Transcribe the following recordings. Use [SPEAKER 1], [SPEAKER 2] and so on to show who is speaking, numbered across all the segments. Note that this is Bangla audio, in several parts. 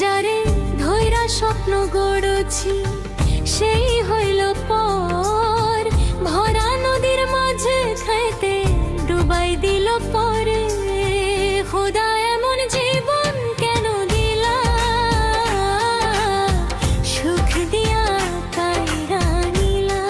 [SPEAKER 1] যারে ধৈরা স্বপ্ন গড়ছি সেই হইল পর, ভরা নদীর মাঝে খাইতে ডুবাই দিল পরে। খোদা এমন জীবন কেন দিলা, সুখ দিয়া কাইরা নিলা।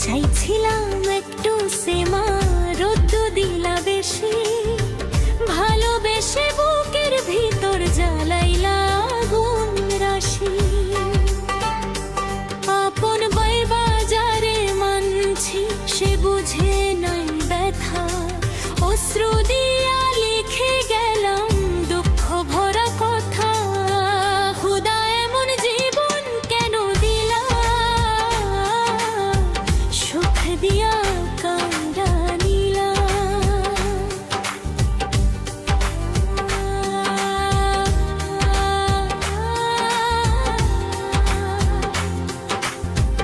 [SPEAKER 1] চাইছিলাম একটু সেমা, রোদ্দ দিলা বেশি, ভালোবেসে বুকের ভিতর জ্বালাইলা আগুন রাশি। আপন বাইবাজারে মানছি, সে বুঝে নাই ব্যথা, অশ্রু দিয়া লিখে গেলাম দুঃখ ভরা কথা। খোদা এমন জীবন কেন দিলা, সুখ দিয়া কাইরা নিলা।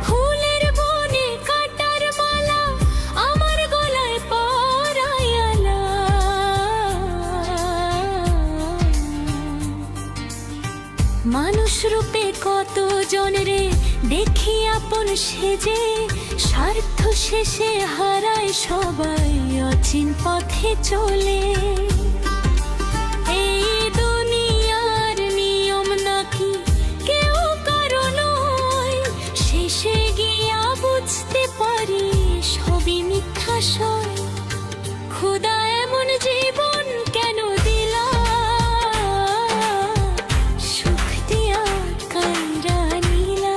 [SPEAKER 1] ফুলের বনে কাটার মালা আমার গলায় পরাইয়ালা, মানুষ রূপে কত জনরে দেখি আপন সেজে, স্বার্থ শেষে হারায় সবাই অচিন পথে চলে। এই দুনিয়ার নিয়ম নাকি কেউ কারো নয়, শেষে গিয়া বুঝতে পারি সবই মিথ্যা সয়। খোদা এমন জীবন কেন দিলা, সুখ দিয়া কাইরা নিলা।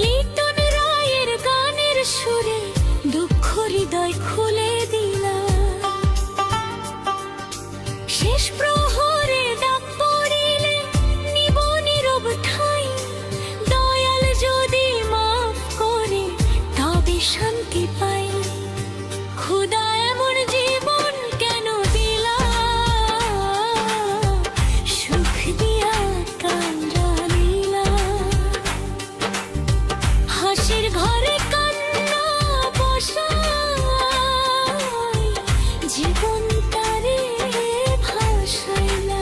[SPEAKER 1] লিটন রায়ের গানের সুরে দুঃখ হৃদয় খুলে দিলা, শেষ প্রহরে ডাক পড়িলে নিব নীরব ঠাই। দয়াল যদি মাফ করে তবে শান্তি পাই। খোদা এমন জীবন কেন দিলা, সুখ দিয়া কাইরা নিলা। হাসির ঘরে কান্না বসাই, জীবন তারে ভাসাইলা।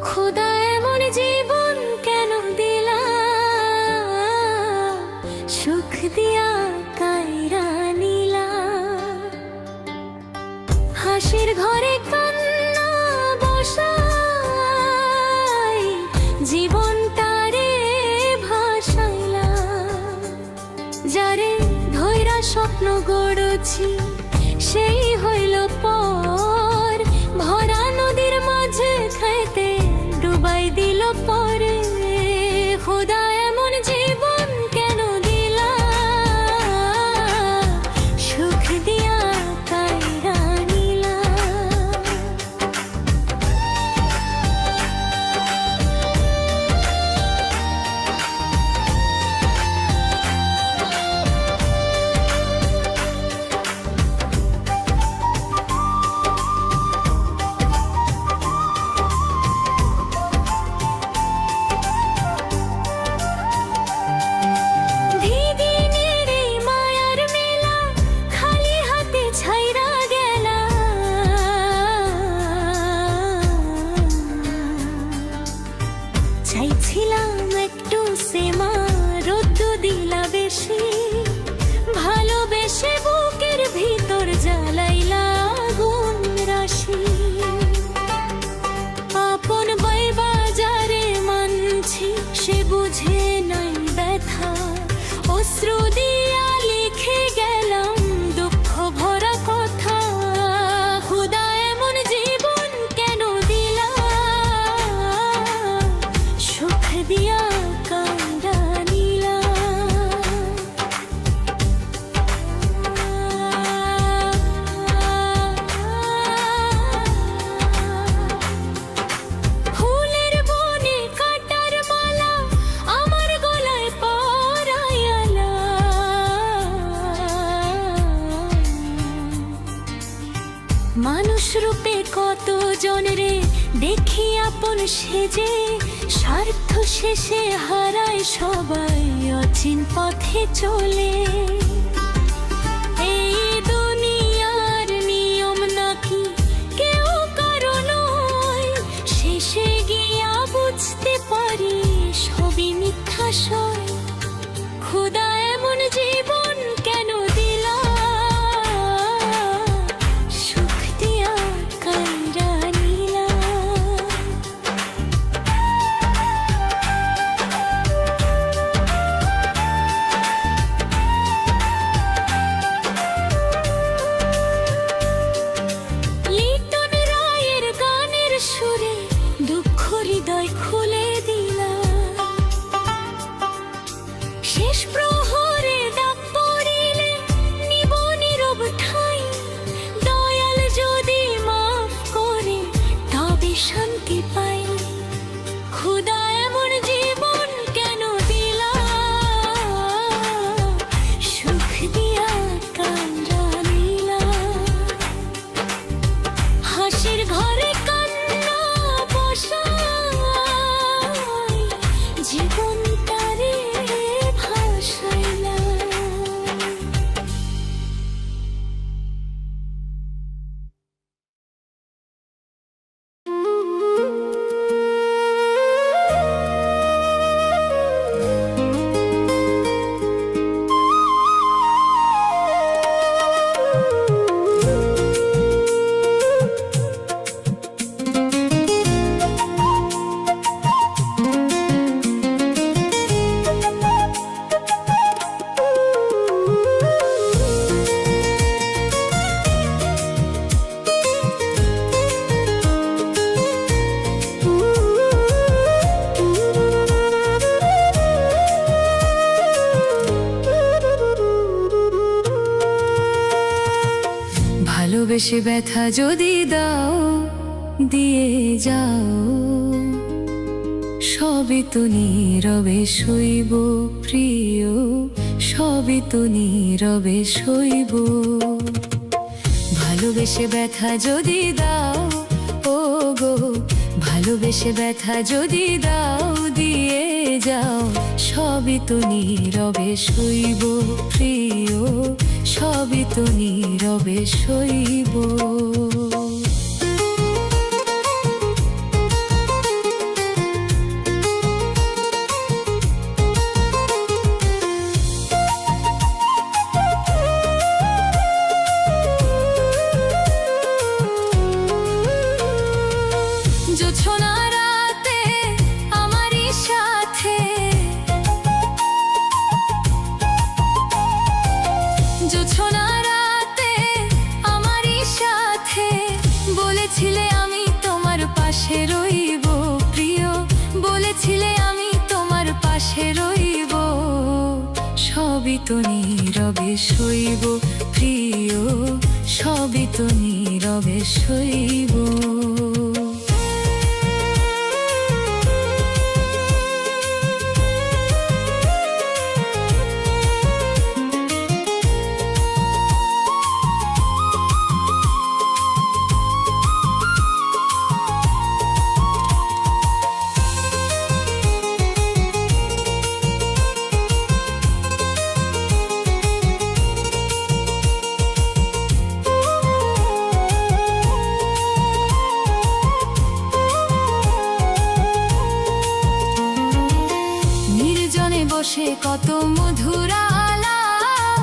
[SPEAKER 1] খোদা এমন জীবন কেন দিলা, সুখ দিয়া কাইরা নিলা। হাসির ঘরে কান্না বসাই, জীবন তারে ভাসাইলা। যারে ধৈরা স্বপ্ন গড়ছি সেই হইল পর, ভরা নদীর মাঝে খাইতে ডুবাই দিল পরে। খোদা এমন জীবন কেন দিলা, সুখ দিয়া কাইরা নিলা। মানুষ রূপে কত জনরে দেখি আপন সেজে, স্বার্থ শেষে হারায় সবাই অচিন পথে চলে। এই দুনিয়ার নিয়ম নাকি কেউ কারো নয়, শেষে গিয়া বুঝতে পারি সবই মিথ্যা সয়। খোদা এমন জীবন কেন দিলা, সুখ দিয়া কাইরা নিলা। লিটন রায়ের গানের সুরে দুঃখ হৃদয় খুলে দিলা। শেষ প্রহরে ডাক পড়িলে নিব নীরব ঠাই, দয়াল যদি মাফ করে তবে শান্তি পাই। খোদা এমন জীবন কেন দিলা, সুখ দিয়া কান্না নিলা। হাসির ঘরে কান্না বসাই, জীবন তারে ভাসাইলা। ভালোবেসে ব্যথা যদি দাও দিয়ে যাও, সবই তো নীরবে সইব প্রিয়, সবই তো নীরবে সইব। ভালোবেসে ব্যথা যদি দাও, ও গো ভালোবেসে ব্যথা যদি দাও দিয়ে যাও, সবই তো নীরবে সইব প্রিয়, সবই তো নীরবে সইব। জোছনা রাতে আমারই সাথে, জোছনা রাতে আমারই সাথে, বলেছিলে আমি তোমার পাশে রইব প্রিয়, বলেছিলে আমি তোমার পাশে রইব। সবই তো নীরবে সইব প্রিয়, সবই তো নীরবে সইব। বসে কত মধুর আলাপ,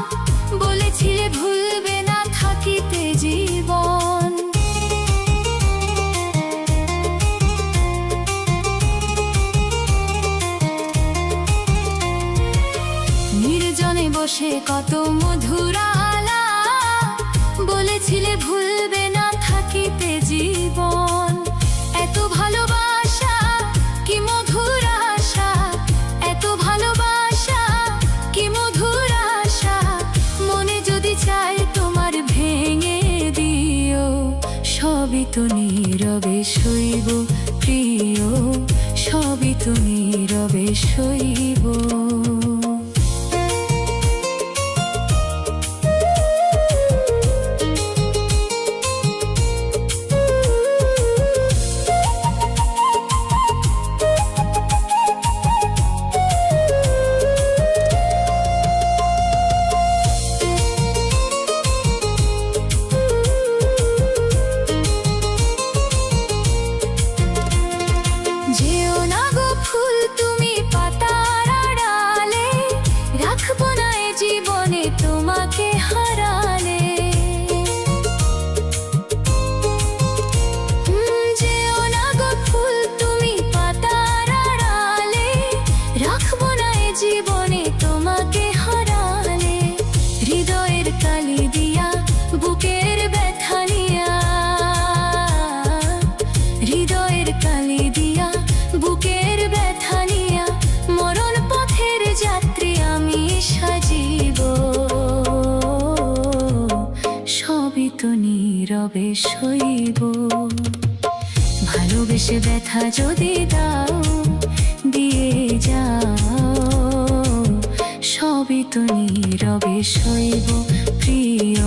[SPEAKER 1] বলেছিলে ভুলবে না থাকিতে জীবন। নির্জনে বসে কত মধুর আলাপ, বলেছিলে ভুলবে না থাকিতে জীবন। এত ভালোবাসা কি মধুর আশা, এত ভালোবাসা কি মধুর আশা, মনে যদি চাই তোমার ভেঙে দিও, সবই তো নীরবে সইব প্রিয়, সবই তো নীরবে সইব। রবে সইব। ভালোবেসে ব্যথা যদি দাও, দিয়ে যাও, সবই তো নীরবে সইব প্রিয়,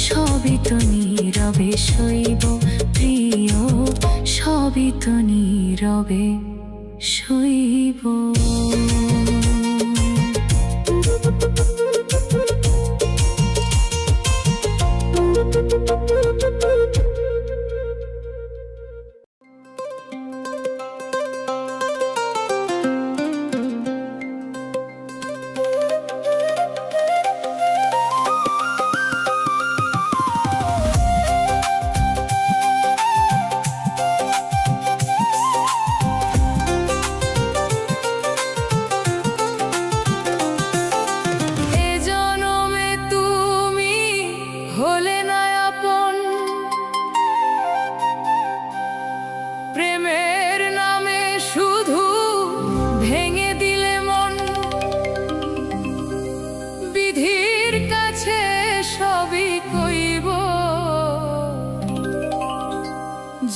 [SPEAKER 1] সবই তো নীরবে সইব প্রিয়, সবই তো নীরবে সইব।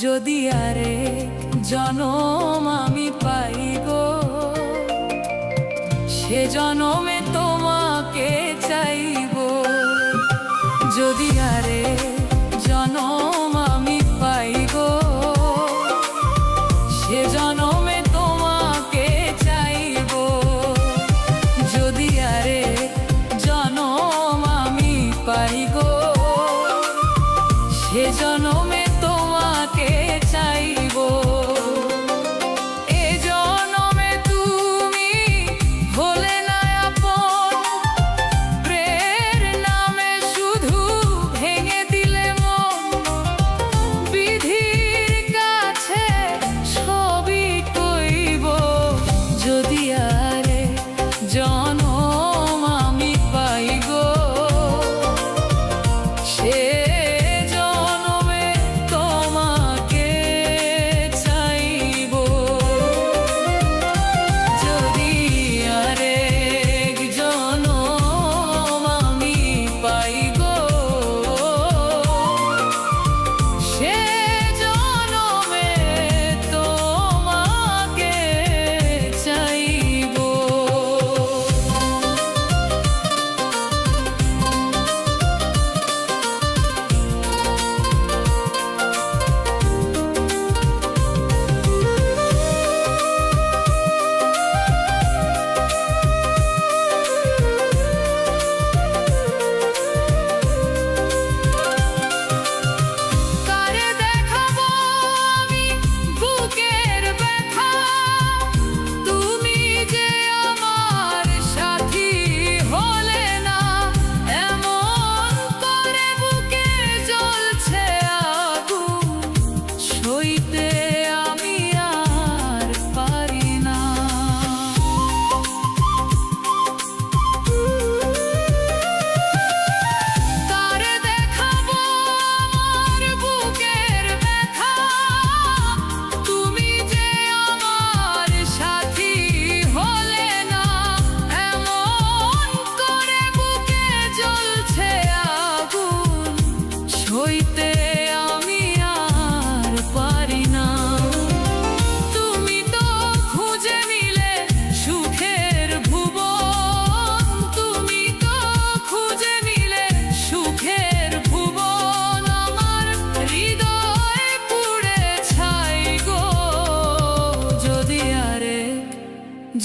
[SPEAKER 2] যদি আরেক জনম আমি পাই গো, সে জনমে তোমাকে চাইব। যদি আরেক জনম আমি পাই গো, সে জনমে তোমাকে চাইব। যদি আরেক জনম আমি পাই গো, সে জনমে তোমাকে চাইব। এ জনমে তুমি হলে না আপন, প্রেমের নামে শুধু ভেঙে দিলে মন। বিধির কাছে সবই কইব, যদি আরে জনম আমি পাই গো, সে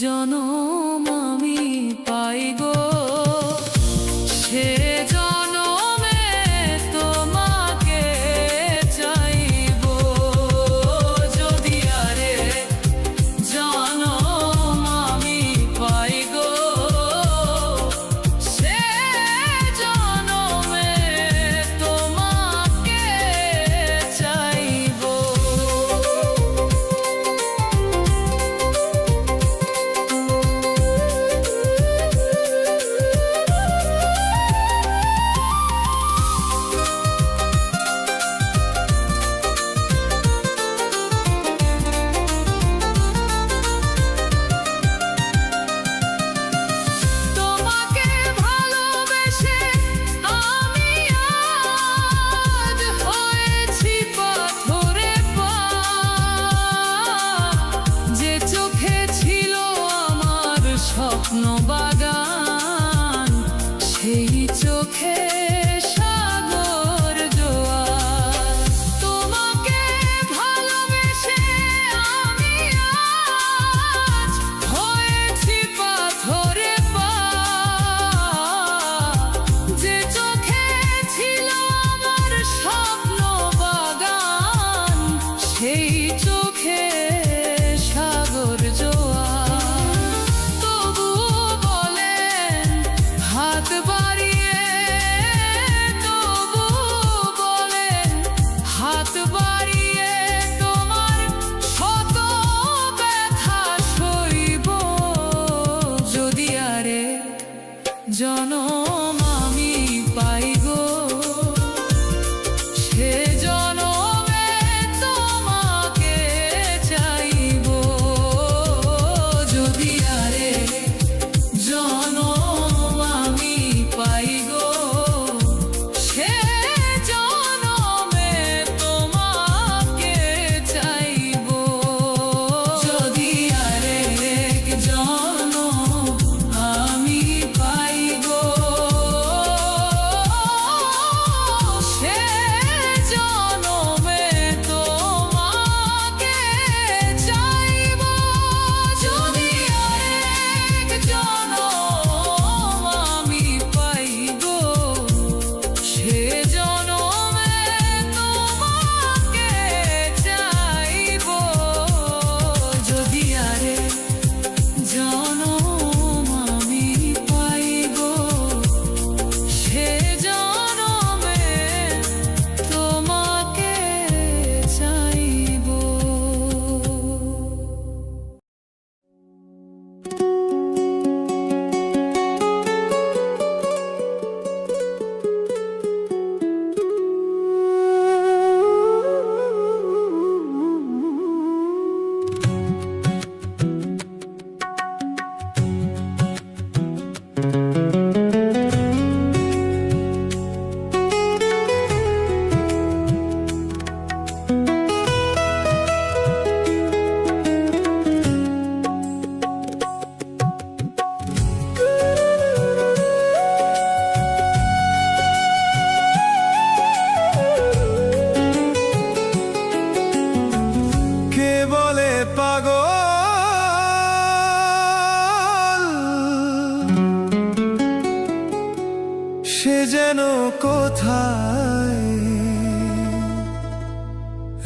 [SPEAKER 2] জনম আমি পাই গো, সে জনমে তোমাকে চাইব। যদি আরেক জনম আমি পাই গো, সে জনমে তোমাকে চাইব।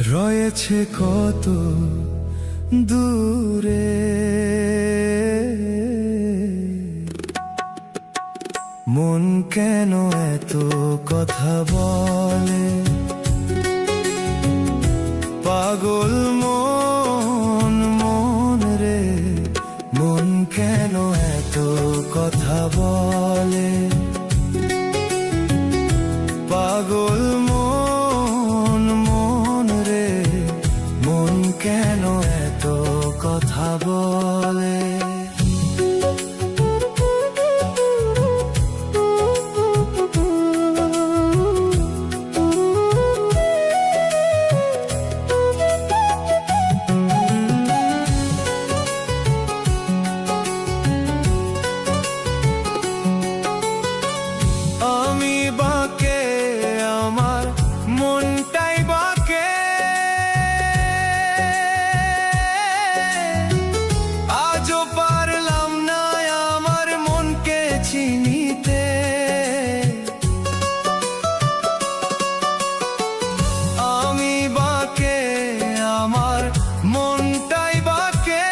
[SPEAKER 3] রয়েছে কত দূরে, মন কেন এত কথা বলে, পাগল মন মন রে, মন কেন এত কথা বলে, পাগল মন মন রে, মন কেন এত কথা বলে। আমি বাঁকে আমার মনটাই বাঁকে, আজও পারলাম না আমার মনকে চিনিতে, আমি বাঁকে আমার মনটাই বাঁকে,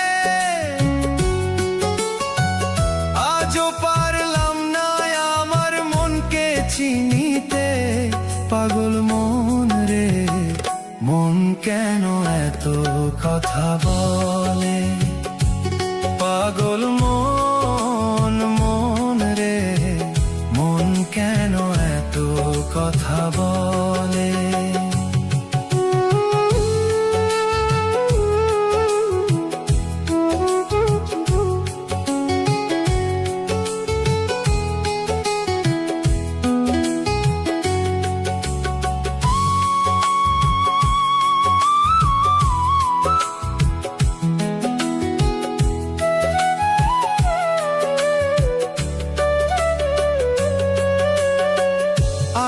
[SPEAKER 3] আজও পারলাম না আমার মনকে চিনিতে, পাগল মন রে, মন কেন এত কথা বলে, পাগল মন মন রে, মন কেন এত কথা বলে।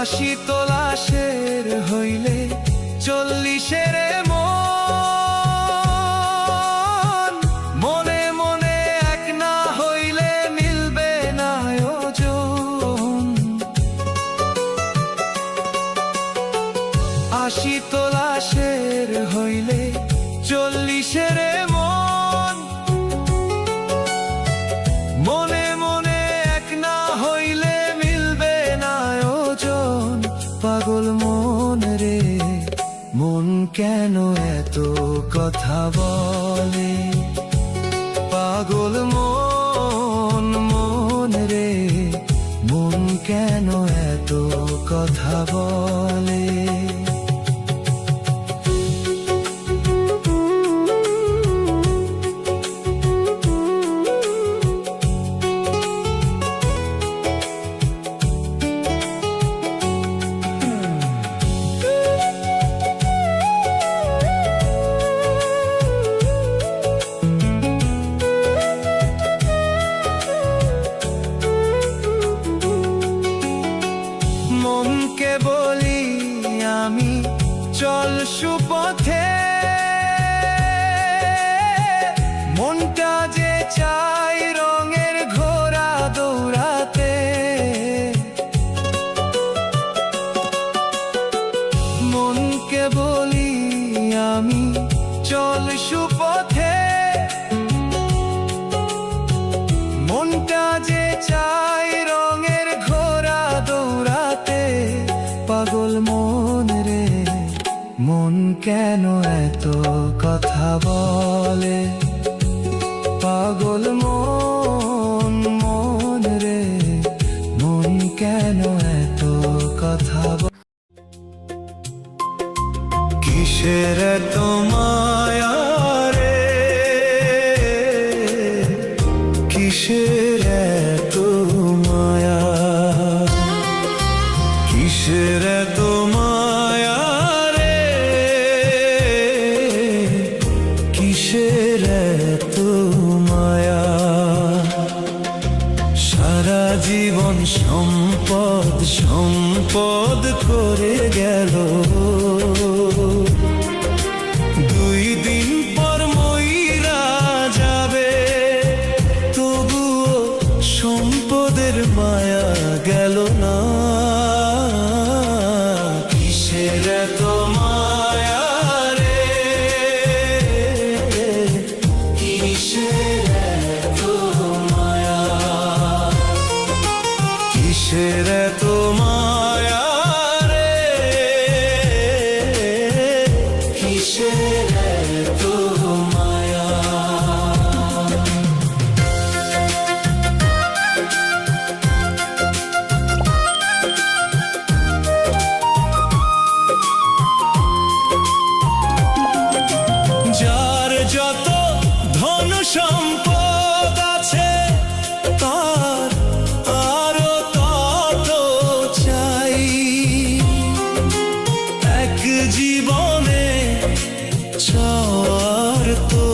[SPEAKER 3] আশি তোলাশের হইলে 40-এর মন, মনে মনে এক না হইলে মিলবে না ওজন, আশি তোলাশের হইলে 40-এর মন, মনে মনে এক না হইলে মিলবে না ওজন, পাগল মন রে, মন কেন এত কথা বলে, পাগল মন মন রে, মন কেন এত কথা বলে। মনকে বলি আমি চল সুপথে, মনটা যে চাই রঙের ঘোড়া দৌড়াতে, মনকে বলি আমি চল সুপথে, মনটা যে চাই রঙের ঘোড়া দৌড়াতে, পাগল মন রে, মন কেন এত কথা বলে, পাগল মন মন রে, মন কেন এত কথা বলে। কিসের এত মায়া রে, কিসের এত মায়া, কিসের এত মায়া রে, কিসের এত মায়া, সারা জীবন সম্পদ সম্পদ করে গেল, দুই কিসের এত মায়া যার যত ধন সম্পদ আছে তার আরো তত চাই এক জীবনে চাওয়ার তো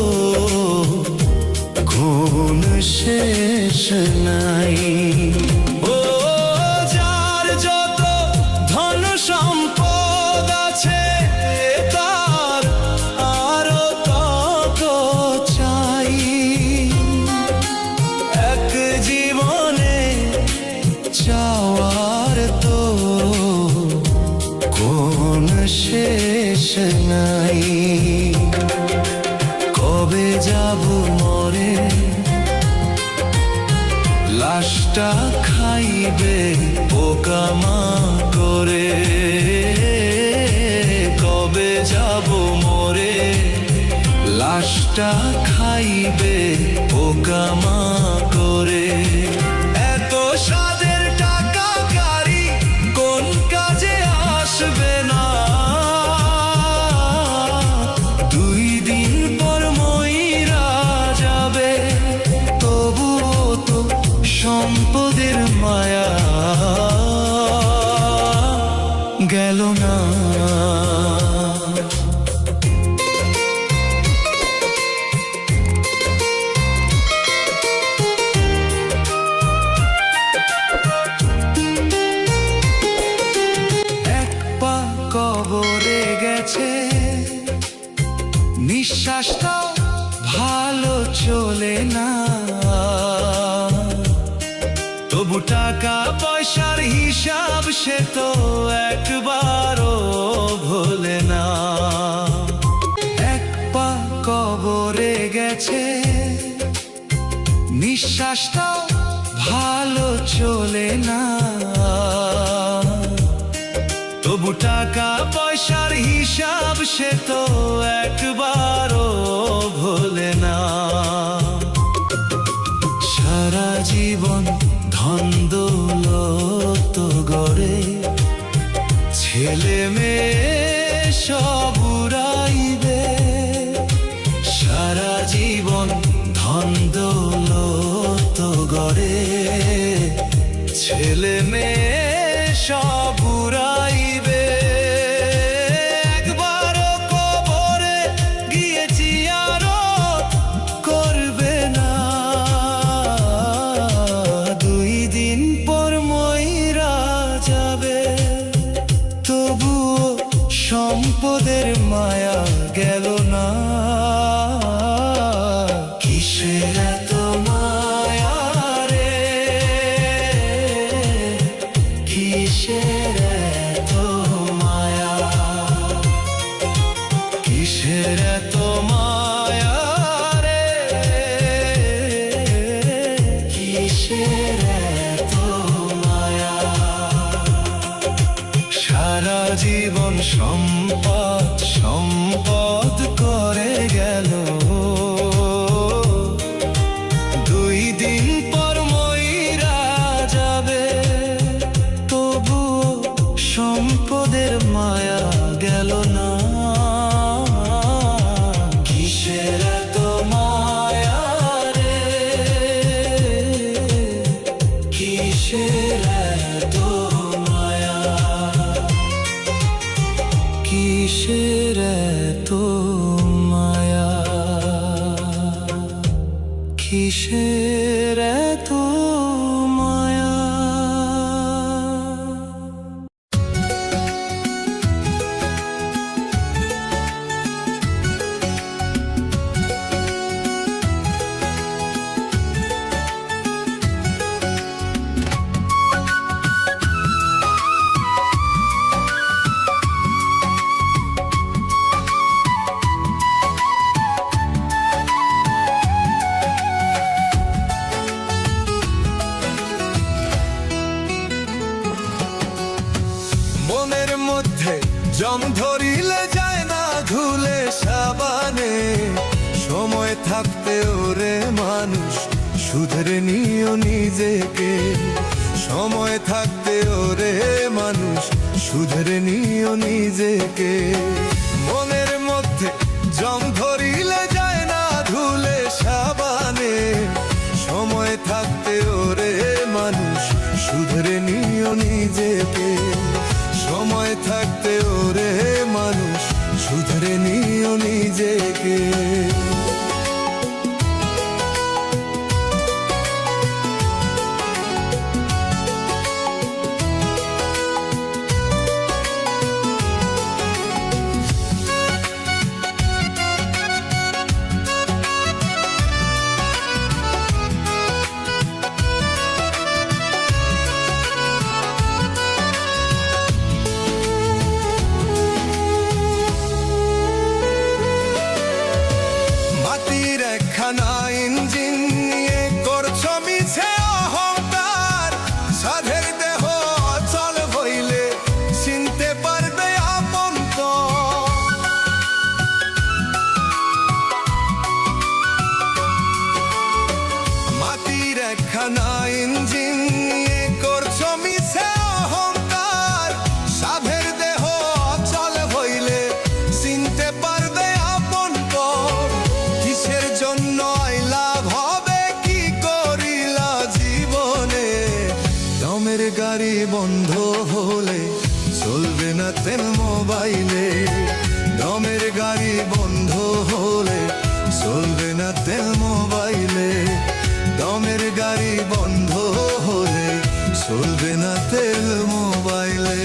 [SPEAKER 3] কোন শেষ নাই ও যার যত ধন সম্পদ আছে তার আরো তত চাই এক জীবনে চাওয়ার তো কোন শেষ নাই কবে যাব মরে লাশটা খাইবে পোকামা করে কবে যাব মরে লাশটা খাইবে পোকামা করে এত স্বাদের টাকা কারি কোন কাজে আসবে না দুই দিন পর মইরা যাবে তবুও তো সম্পদের মায়া গেল না এক পা কবরে গেছে নিঃশ্বাসটাও ভালো চলে না তবু টাকা পয়সার হিসাব সে তো একবারও ভোলে না এক পা কবরে গেছে নিঃশ্বাসটাও ভালো চলে না তবু টাকা পয়সার হিসাব সে তো একবারও ভোলে না সারা জীবন ধন দৌলত গড়ে ছেলে মেয়ে সব উড়াইবে সারা জীবন ধন দৌলত গড়ে ছেলে মেয়ে সব উড়াইবে একবারও কবরে গিয়ে জিয়ারত করবে না দুই দিন পর মইরা যাবে তবুও সম্পদের মায়া গেল না কিসের এত মায়া রে কিসের এত মায়া কিসের এত মায়া রে কিসের এত মায়া সারা জীবন সম্পদ সম্পদ করে গেল দুই দিন পর মইরা যাবে তবুও সম্পদের মায়া গেল না কিসের এত মায়া রে কিসের এত মায়া কিসের এত মায়া কিসের এত মায়া শুধরে নিও নিজেকে। সময় থাকতে ওরে মানুষ শুধরে নিও নিজেকে। মনের মধ্যে জং ধরিলে যায় না ধুলে সাবানে। সময় থাকতে ওরে মানুষ শুধরে নিও নিজেকে। সময় থাকতে ওরে মানুষ শুধরে নিও নিজেকে। মাটির একখানা ইঞ্জিন নিয়ে করছো মিছে অহংকার। সাধের দেহ অচল হইলে চিনতে পারবে আপন পথ। মাটির একখানা ইঞ্জিন নিয়ে করছো মিছে অহংকার। সাধের দেহ অচল হইলে চিনতে পারবে আপন পথ। কিসের জন্য লাভ হবে কি করিলা জীবনে। দমের গাড়ি বন্ধ হলে চলবে না তেল মোবাইলে। দমের গাড়ি বন্ধ হলে চলবে না তেল মোবাইলে। দমের গাড়ি বন্ধ হলে চলবে না তেল মোবাইলে।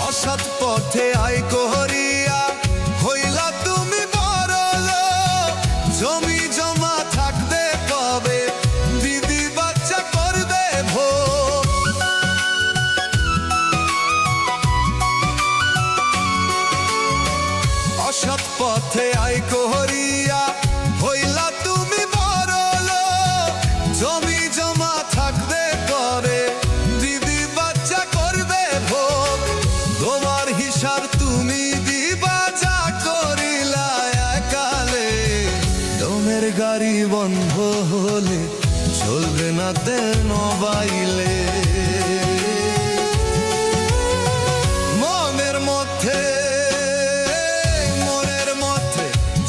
[SPEAKER 3] অসৎ পথে আয় করিয়া হইলা তুমি বড়লোক। জমি জমা থাকবে কবে দিদি বাচ্চা করবে ভোগ। অসৎ পথে আয় করিয়া হইলা তুমি বড়লোক। জমি জমা থাকবে কবে দিদি বাচ্চা করবে ভোগ। তোমার হিসাব তুমি দিবা যা করিলা একালে। দমের গাড়ি বন্ধ হলে চলবে না তেল মোবাইলে। মনের মধ্যে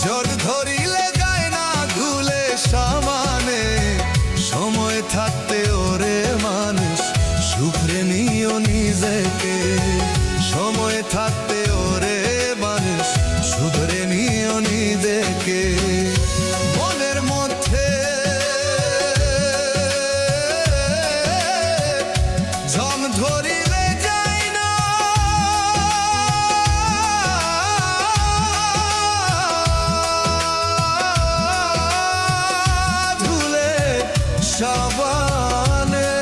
[SPEAKER 3] জোর ধরিলে যায় না ধুলে সামানে। সময় থাকতে ওরে মানুষ শুধরে নিও নিজেকে। সময় থাকতে ওরে মানুষ শুধরে নিও নিজেকে। মনের মধ্যে জং ধরিলে যায় না ধুলে সাবানে।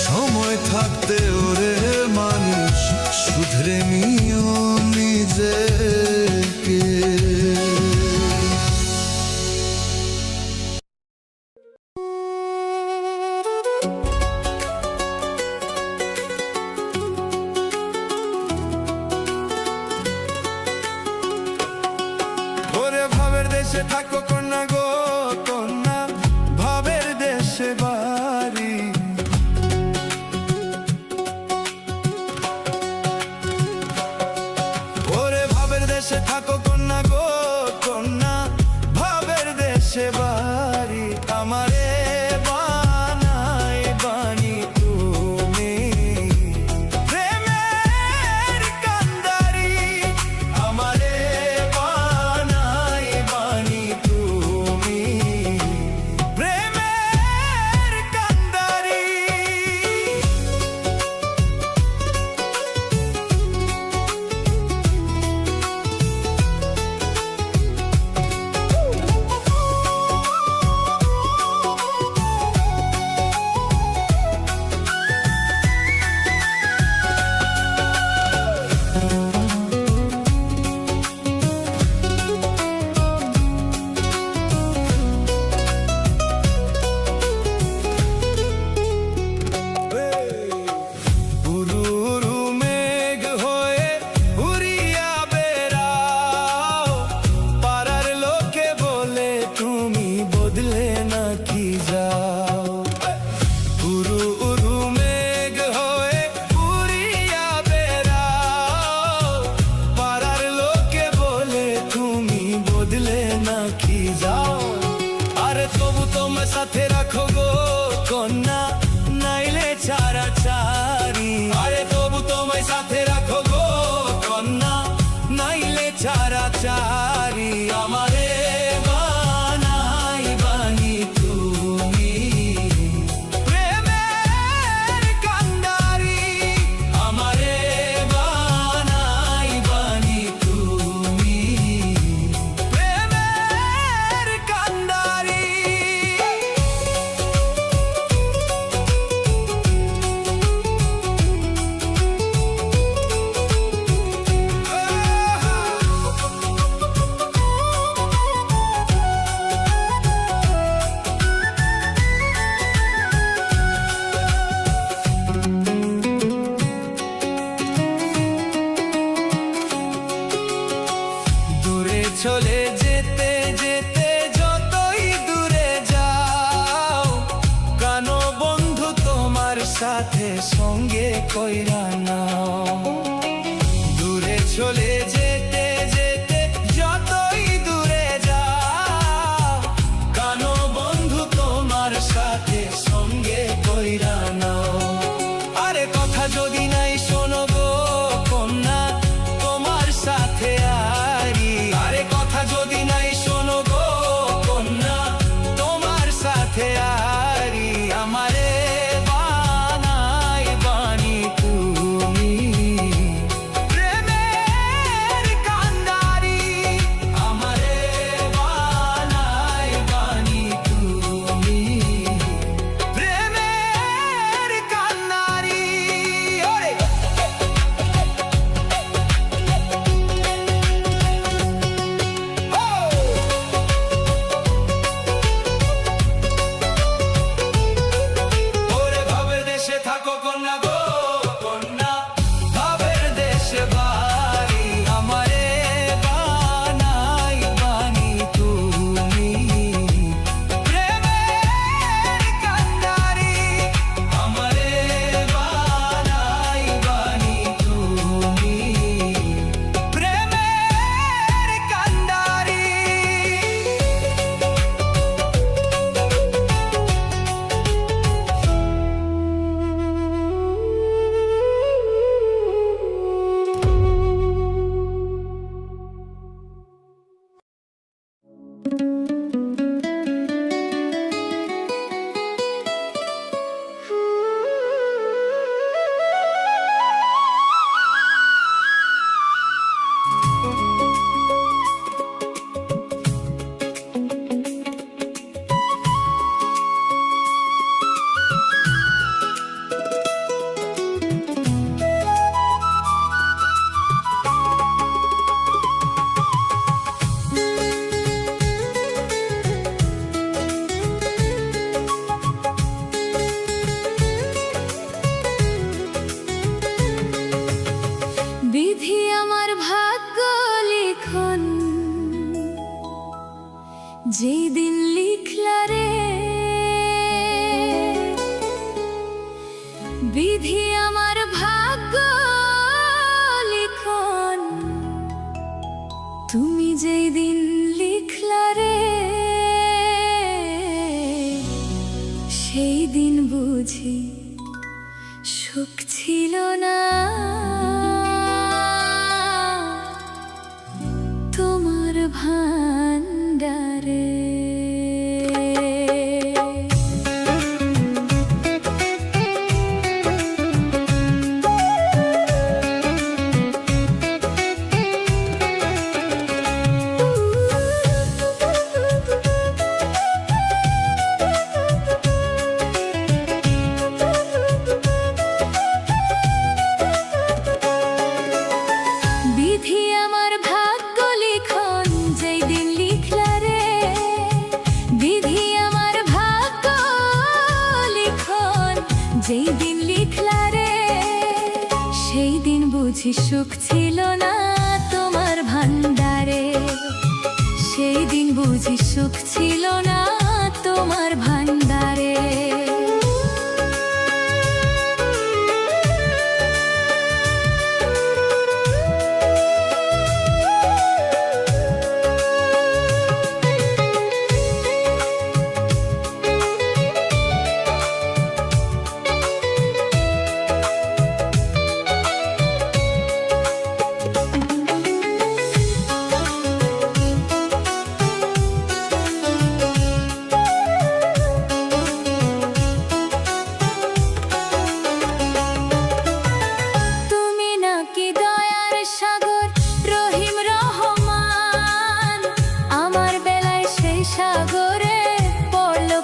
[SPEAKER 3] সময় থাকতে ওরে মানুষ শুধরে নিও নিজেকে। ওরে ভাবের দেশে থাকো কন্যা গো কন্যা, ভাবের দেশে বাড়ি। ওরে ভাবের দেশে থাকো কন্যা গো কন্যা, ভাবের দেশে বাড়ি। আমারে বানাই বানি তুমি প্রেমের কান্দারি। আমারে বানাই বানি তুমি প্রেমের কান্দারি। তোমার সাথে রাখো গো কন্যা, নাইলে ছাড়া ছাড়ি। আরে তবু তোমায় সাথে রাখো গো কন্যা, নাইলে ছাড়া ছাড়ি। আমারে বানাই বানি তুমি প্রেমের কান্ডারি, আমারে বানাই বানি তুমি প্রেমের কান্ডারি। দূরে চলে যেতে যেতে যতই দূরে যাও, কানো বন্ধু তোমার সাথে সঙ্গে কইরা নাও। দূরে চলে যেতে যেতে যতই দূরে যাও, কানো বন্ধু তোমার সাথে সঙ্গে কইরা নাও। আরে কথা যদি নাই শোনো গো কন্যা, তোমার সাথে আরি। আরে কথা যদি নাই শোনো গো কন্যা, তোমার সাথে আরি। আমারে বানাই বানি তুমি প্রেমের কান্ডারি, আমারে বানাই বানি তুমি প্রেমের কান্ডারি। ওরে ওরে ভাবের দেশে থাকো কন্যা গো কন্যা, ভাবের দেশে বাড়ি। আমারে বানাই বানি তুমি প্রেমের কান্ডারি, আমারে বানাই বানি তুমি প্রেমের কান্ডারি।
[SPEAKER 1] বিধি আমার ভাগ্য লিখন, যেই দিন লিখলা রে। বিধি আমার ভাগ্য লিখন, তুমি যেই দিন লিখলা রে, সেই দিন বুঝি সুখ ছিল না তোমার ভান্ডারে। বিধি আমার ভাগ্য লিখন, যেই দিন লিখলা রে। বিধি আমার ভাগ্য লিখন, যেই দিন লিখলা রে, সেই দিন বুঝি সুখ ছিল না তোমার ভান্ডারে। সেই দিন বুঝি সুখ ছিল না তোমার ভান্ডারে।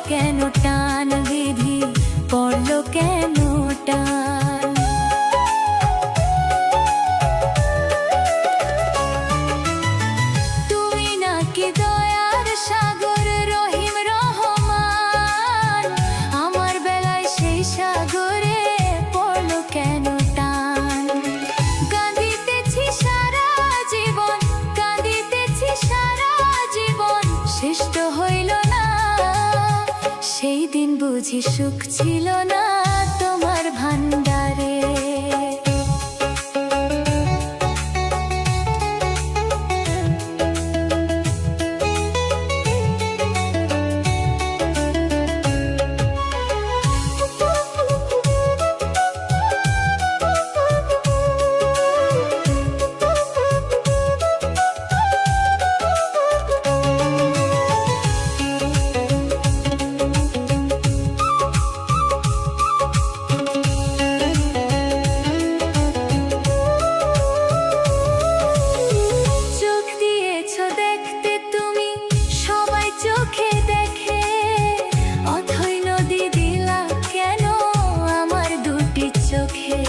[SPEAKER 1] কেন টান বিধি পড়লো কেন টান তুমি নাকি দয়ার সাগর রহিম রহমান আমার বেলায় সেই সাগরে পড়লো কেন টান কাঁদিতেছি সারা জীবন কাঁদিতেছি সারা জীবন শেষ তো হইল না সেই দিন বুঝি সুখ ছিল না তোমার ভান্ডারে চোখ দিয়েছো দেখতে তুমি সবাই চোখে দেখে অথই নদী দিলা কেন আমার দুটি চোখে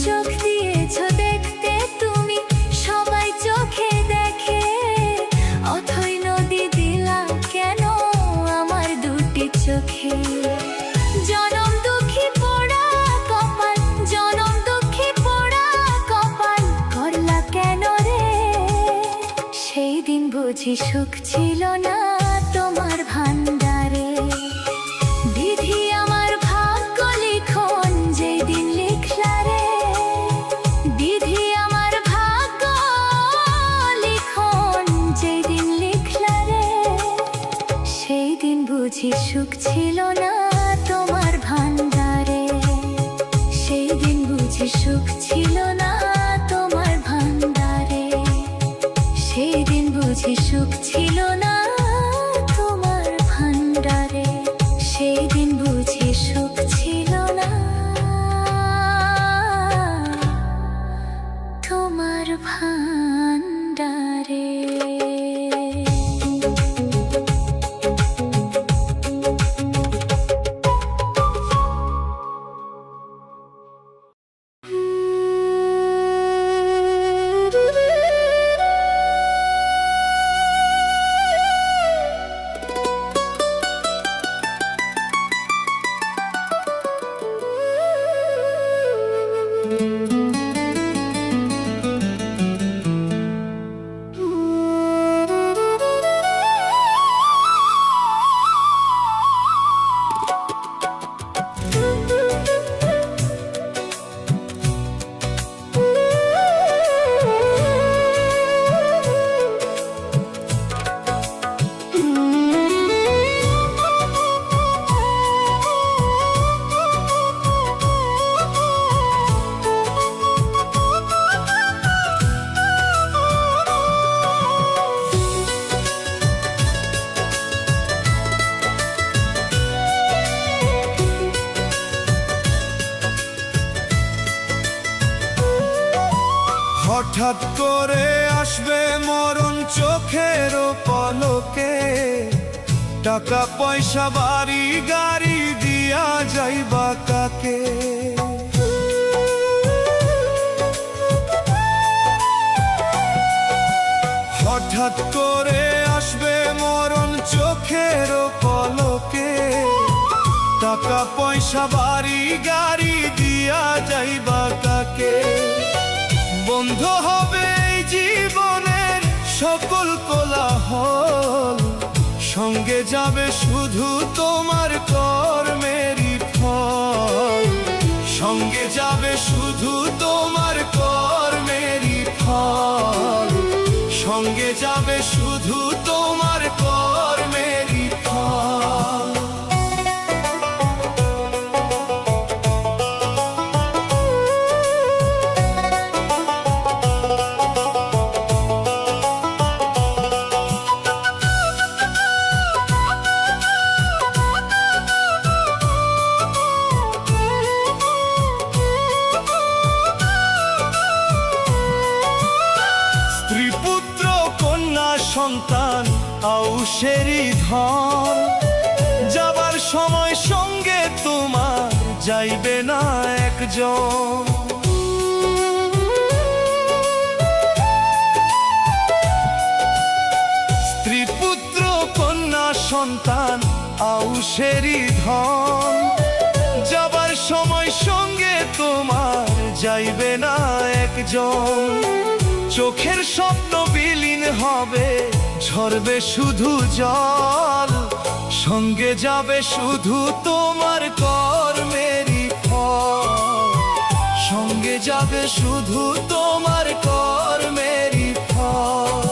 [SPEAKER 1] চোখ দিয়েছো দেখতে তুমি সবাই চোখে দেখে অথই নদী দিলা কেন আমার দুটি চোখে জনম দুঃখী পোড়া কপাল জনম দুঃখী পোড়া কপাল করলা কেন রে সেই দিন বুঝি সুখ ছিল না তোমার ভান্ডারে বিধি আমার ভাগ্য লিখন যেই দিন লিখলা রে বিধি আমার ভাগ্য লিখন যেই দিন লিখলা রে সেই দিন বুঝি সুখ ছিল না তোমার ভান্ডারে সেই দিন বুঝি সুখ ছিল না তোমার ভান্ডারে সেই দিন বুঝি সুখ ছিল না তোমার ভান্ডারে সেই দিন বুঝি সুখ ছিল না তোমার ভান্ডারে
[SPEAKER 3] হঠাৎ করে আসবে মরণ চোখের পলকে টাকা পয়সা বাড়ি গাড়ি দিয়া যাইবা কাকে হঠাৎ করে আসবে মরণ চোখের পলকে টাকা পয়সা বাড়ি গাড়ি দিয়া যাইবা কাকে বন্ধ হবে এই জীবনের সকল কোলাহল সঙ্গে যাবে শুধু তোমার কর্মেরই ফল সঙ্গে যাবে শুধু তোমার কর্মেরই ফল সঙ্গে যাবে শুধু তোমার কর্মেরই ফল সন্তান আউশেরি ধন, যাবার সময় সঙ্গে তোমার যাইবে না একজন। স্ত্রী পুত্র কন্যা সন্তান আউশেরি ধন, যাবার সময় সঙ্গে তোমার যাইবে না একজন। চোখের স্বপ্ন বিলীন হবে, ঝরবে শুধু জল, সঙ্গে যাবে শুধু তোমার কর্মেরই ফল, সঙ্গে যাবে শুধু তোমার কর্মেরই ফল।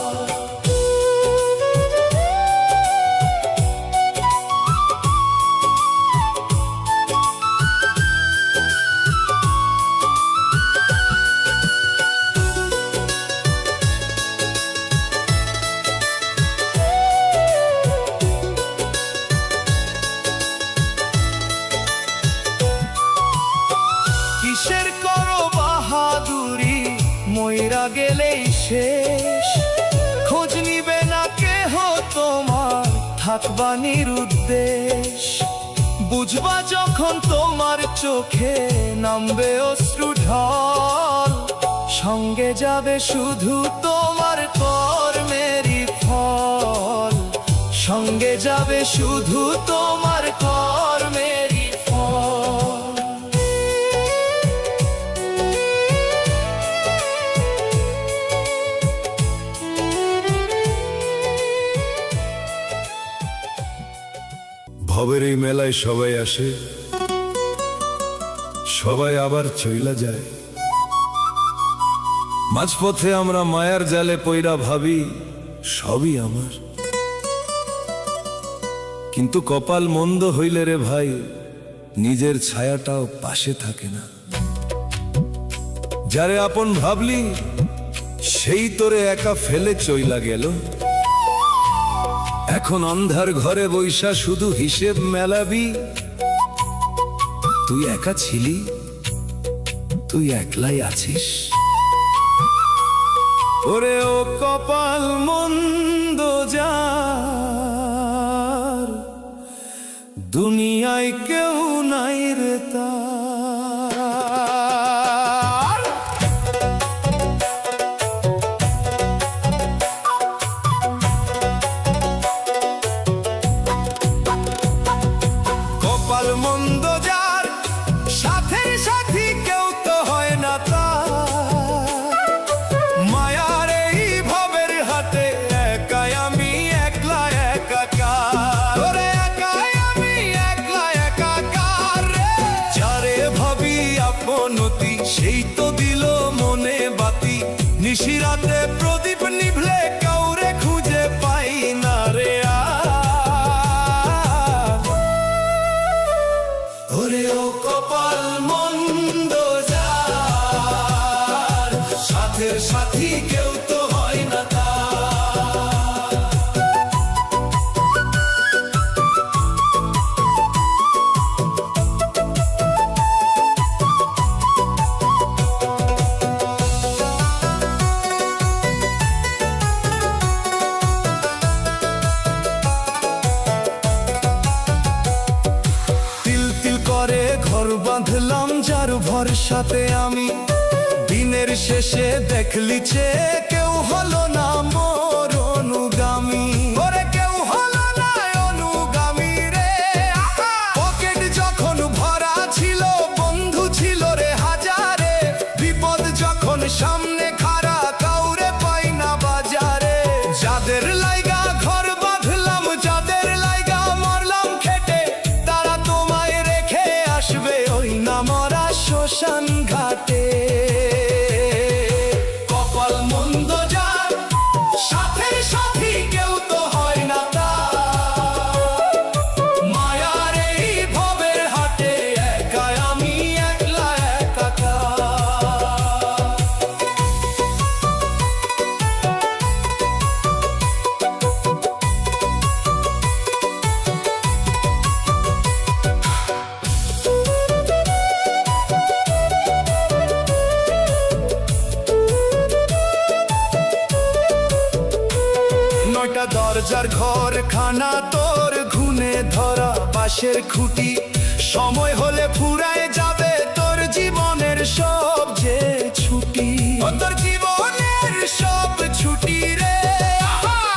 [SPEAKER 3] কিসের করো বাহাদুরি, মইরা গেলেই শেষ, খোঁজ নিবে না কেহ তোমার, থাকবা নিরুদ্দেশ। বুঝবা যখন তোমার চোখে নামবে অশ্রু ঢল, সঙ্গে যাবে শুধু তোমার কর্মেরই ফল, সঙ্গে যাবে শুধু তোমার কর্মেরই ফল।
[SPEAKER 4] ভবের এই মেলায় সবাই আসে, সবাই আবার চইলা যায়। মাঝপথে আমরা মায়ার জালে পইরা ভাবি সবই আমার, কিন্তু কপাল মন্দ হইলে রে ভাই, নিজের ছায়াটাও পাশে থাকে না। যারে আপন ভাবলি সেই তোরে একা ফেলে চইলা গেল। এখন অন্ধার ঘরে বইসা শুধু হিসেব মেলাবি, তুই একা ছিলি, তুই একলাই আছিস। ওরে ও কপাল মন্দ যার, দুনিয়ায় কেউ নাই রে তার। কপাল মন্দ যার, সাথের সাথী কেউ তো হয় না তার। মায়ার এই ভবের হাতে একাই আমি একলা একাকার, ওরে একাই আমি একলা একাকার রে। যারে ভাবি আপনতি সেই তো দিল মনে বাতি, নিশিরাতে প্রদীপ নিভলে কাউরে খুঁজে পাই না রে ওরে ও কপাল মন্দ যার, সাথের সাথী কেউ তো হয় না তার। করে ঘর বাঁধলাম যার ভরসাতে আমি, দিনের শেষে দেখলি যে কেউ হলো না মোর অনুগামী, ওরে কেউ হলো না অনুগামী রে। পকেট যখন ভরা ছিল বন্ধু ছিল রে হাজারে, বিপদ যখন সামনে খাড়া কাউরে পাই না বাজারে। যাদের লাইগা ঘর বাঁধলাম, যাদের লাইগা মরলাম খেটে, তারা তোমায় রেখে আসবে ওই না মরা শ্মশান ঘাটে। কপাল মন্দ 9টা দরজার ঘর খানা তোর ঘুনে ধরা বাঁশের খুঁটি সময় হলে ফুরায় যাবে তোর জীবনের সব যে ছুটি তোর জীবনের সব ছুটি রে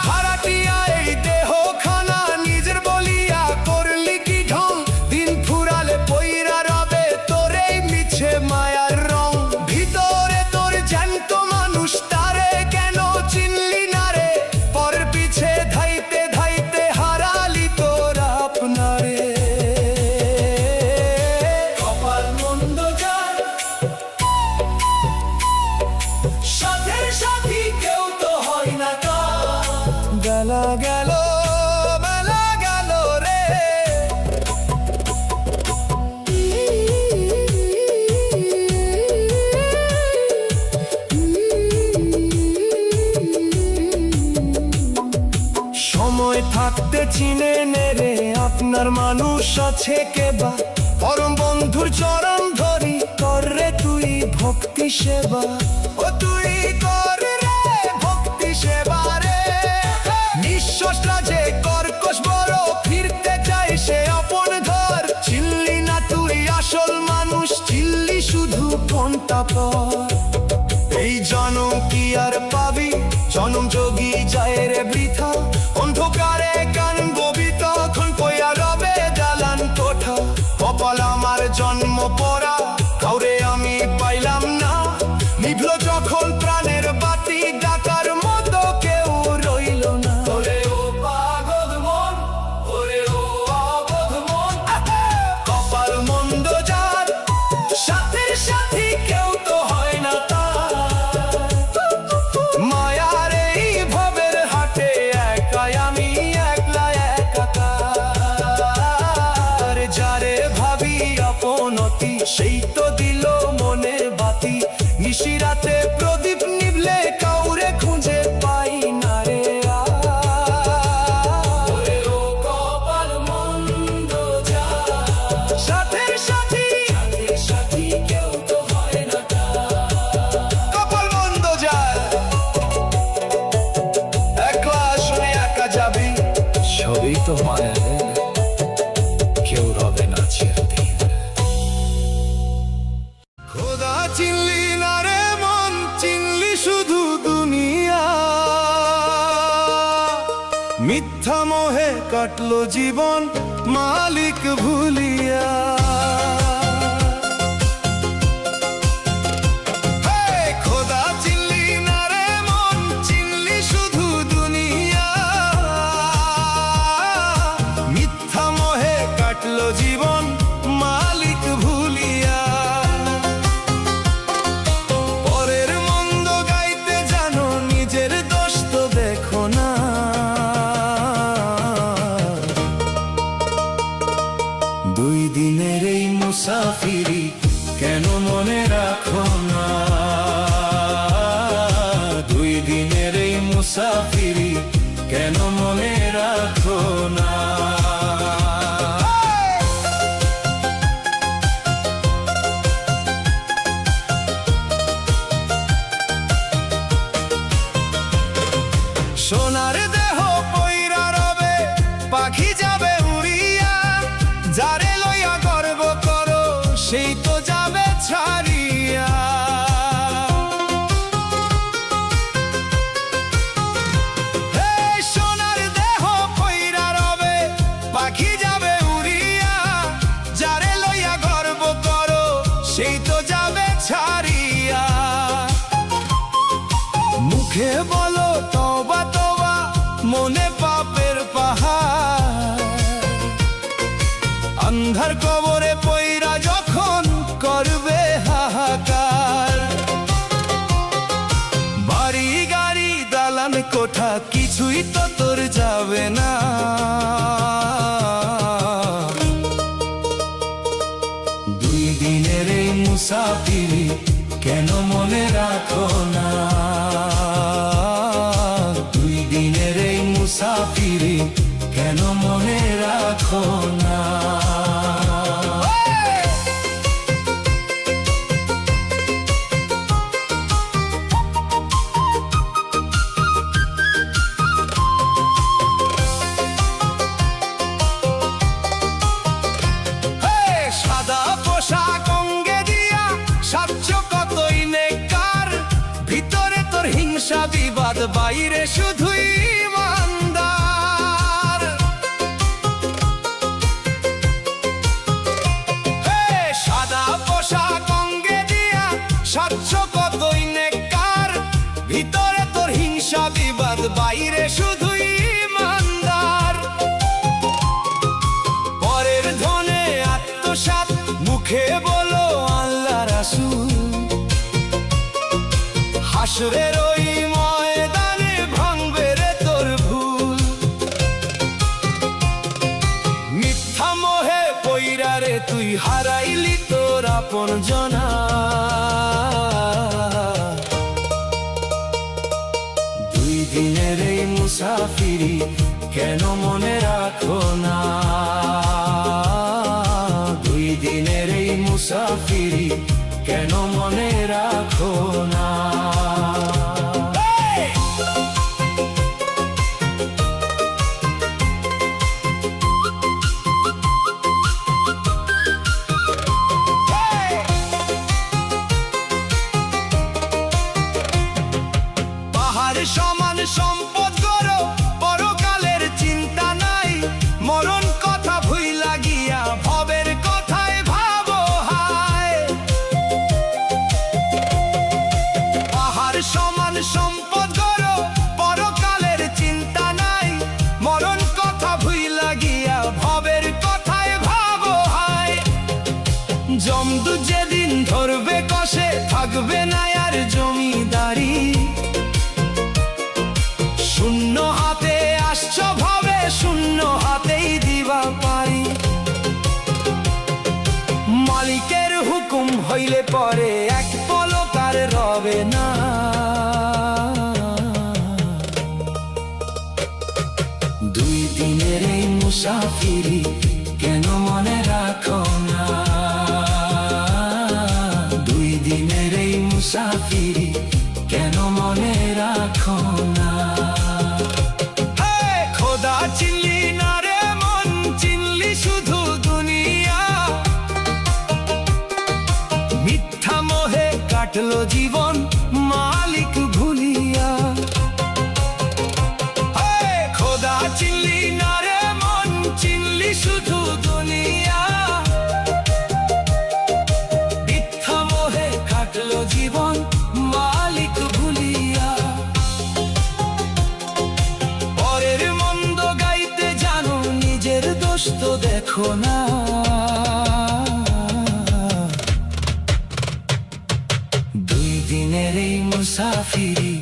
[SPEAKER 4] ভাড়াটিয়া এই দেহ খানা নিজের বলিয়া করলি কি ঢং দিন ফুরালে পইরা রবে তোর এই মিছে মায়ার রং ভিতরে তোর জ্যান্ত মানুষ তারে কেন চিনলি না রে পর পিছে ধাইতে ধাইতে হারালি তোর আপনারে কপাল মন্দ যার সাথের সাথী কেউ তো হয় না তার বেলা গেল বেলা গেল রে সময় থাকতে চিনে নে রে আপনার মানুষ আছে কেবা পরম বন্ধুর চরণ ধরি কর রে তুই ভক্তি সেবা ও তুই কর রে ভক্তি সেবা রে নিঃশ্বাসটা যে কর্কশ বড় ফিরতে চাই সে আপন ঘর চিনলি না তুই আসল মানুষ চিনলি শুধু ঘন্টা পর এই জনম কি আর পাবি জনম যোগী যায় রে বৃথা অন্ধকারে কানবি তখন কইয়া রবে দালান কোঠা কপাল আমার জন্ম পড়া কাউরে আমি পাইলাম না নিভল যখন প্রাণের বাতি ডাকার মতো কেউ রইল না ওরে ও পাগল মন ওরে ও অবোধ মন কপাল মন্দ যার সাথের সাথী কেউ তো হয় না তার মায়ার এই ভবের হাটে একাই আমি একলা একাকার যারে ভাবি আপনতি সেই তো দিল মনে বাতি নিশিরাতে প্রদীপ নিভলে কাউরে খুঁজে পাই না রে ওরে ও কপাল মন্দ যার সাথের সাথী সাথের সাথী কেউ তো হয় না তার কপাল মন্দ যার একলা শুনে একা যাবি সবই তো মায়া রে কেউ রবে না চিরদিন খোদা চিনলি না রে মন চিনলি শুধু দুনিয়া মিথ্যা মোহে কাটলো জীবন মালিক ভুলিয়া হে খোদা চিনলি না রে মন চিনলি শুধু দুনিয়া মিথ্যা মোহে কাটলো জীবন মালিক ভুলিয়া পরের মন্দ গাইতে জানো নিজের দোষ তো দেখো না দুই দিনের এই মুসাফিরি কেন মনে রাখো না দুই দিনের এই মুসাফিরি কেন মনে রাখো না সোনার দেহ পইরা রবে পাখি যাবে উড়িয়া যারে লইয়া গর্ব করো সেই তো যাবে ছাড়িয়া হে সোনার দেহ পইরা রবে পাখি যাবে উড়িয়া যারে লইয়া গর্ব করো সেই তো যাবে ছাড়িয়া মুখে বলো তওবা তওবা মনে পাপের পাহাড় अंधार कबरे पइरा जखन करबे हाहाकार बाड़ी गाड़ी दालान कोठा किछुई तो तोर जाबे ना दुई दिनेर এই মুসাফিরি কেন মনে রাখো না দুই দিনের এই মুসাফিরি কেন মনে রাখো না বাইরে শুধুই ইমানদার। হে, সাদা পোশাক অঙ্গে দিয়া স্বচ্ছ কতই নেককার, ভিতরে তোর হিংসা বিবাদ, বাইরে শুধুই ইমানদার। পরের ধনে আত্মসাৎ, মুখে বলো আল্লাহ রাসূল, হাসরের ওই ময়দানে ভাঙবে রে তোর ভুল। মিথ্যা মোহে পইরা রে তুই হারাইলি তোর আপন জনা। দুই দিনের এই মুসাফিরি কেন মনে রাখো না? দুই দিনের এই মুসাফিরি কেন মনে রাখো না? পাহাড় সমান সম্পদ গড়ো, পরকালের চিন্তা নাই, মরণ কথা ভুইলা গিয়া ভবের কথায় ভাবো হায়। পাহাড় সমান সম্পদ গড়ো, পরকালের চিন্তা নাই, মরণ কথা ভুইলা গিয়া ভবের কথায় ভাবো হায়। জমদু যেদিন ধরবে কষে, থাকবে না আর জমিদারি, শূন্য হাতে আসছ ভাবে শূন্য হাতেই দিবা পারি। মালিকের হুকুম হইলে পরে এক পলক আর রবে না। দুই দিনের এই মুসাফিরি কেন মনে রাখো না? দুই দিনের এই মুসাফিরি কেন মনে রাখো না? খোদা চিনলি না রে মন, চিনলি শুধু দুনিয়া। মিথ্যা মোহে কাটলো জীবন মালিক ভুলিয়া। খোদা চিনলি না রে মন, চিনলি শুধু দুনিয়া। মিথ্যা মোহে কাটলো জীবন মালিক ভুলিয়া। পরের মন্দ গাইতে জানো, নিজের দোষ তো দেখো না। দুই দিনের এই মুসাফিরি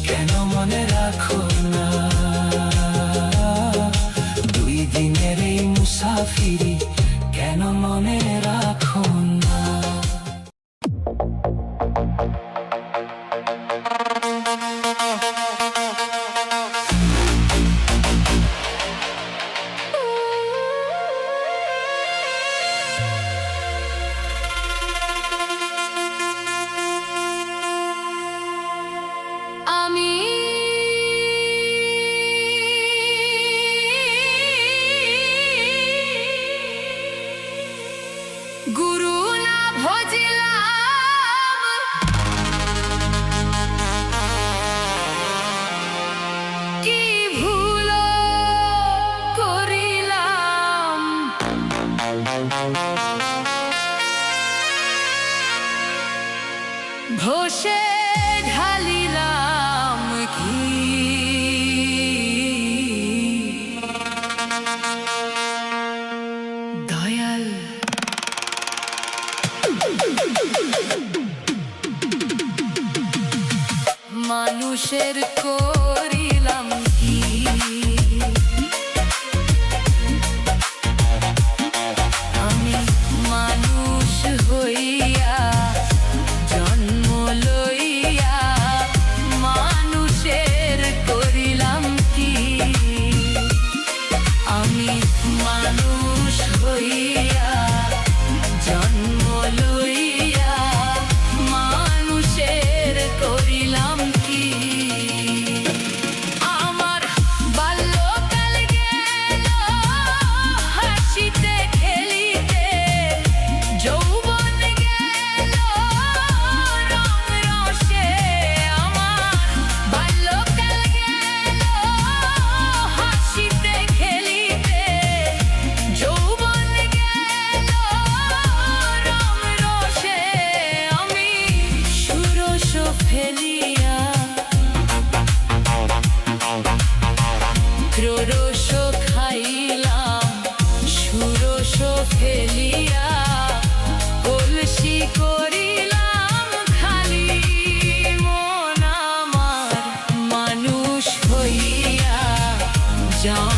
[SPEAKER 4] কেন মনে রাখো না? দুই দিনের এই মুসাফিরি কেন মনে রাখো না?
[SPEAKER 1] আমি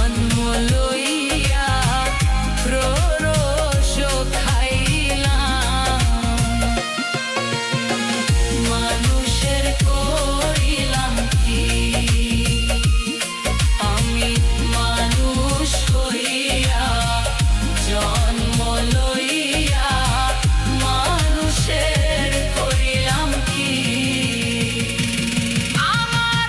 [SPEAKER 2] জন্ম লইয়া প্ররস খাইলাম, মানুষের করিলাম কি আমি, মানুষ হইয়া জন্ম লইয়া মানুষের করিলাম কি। আমার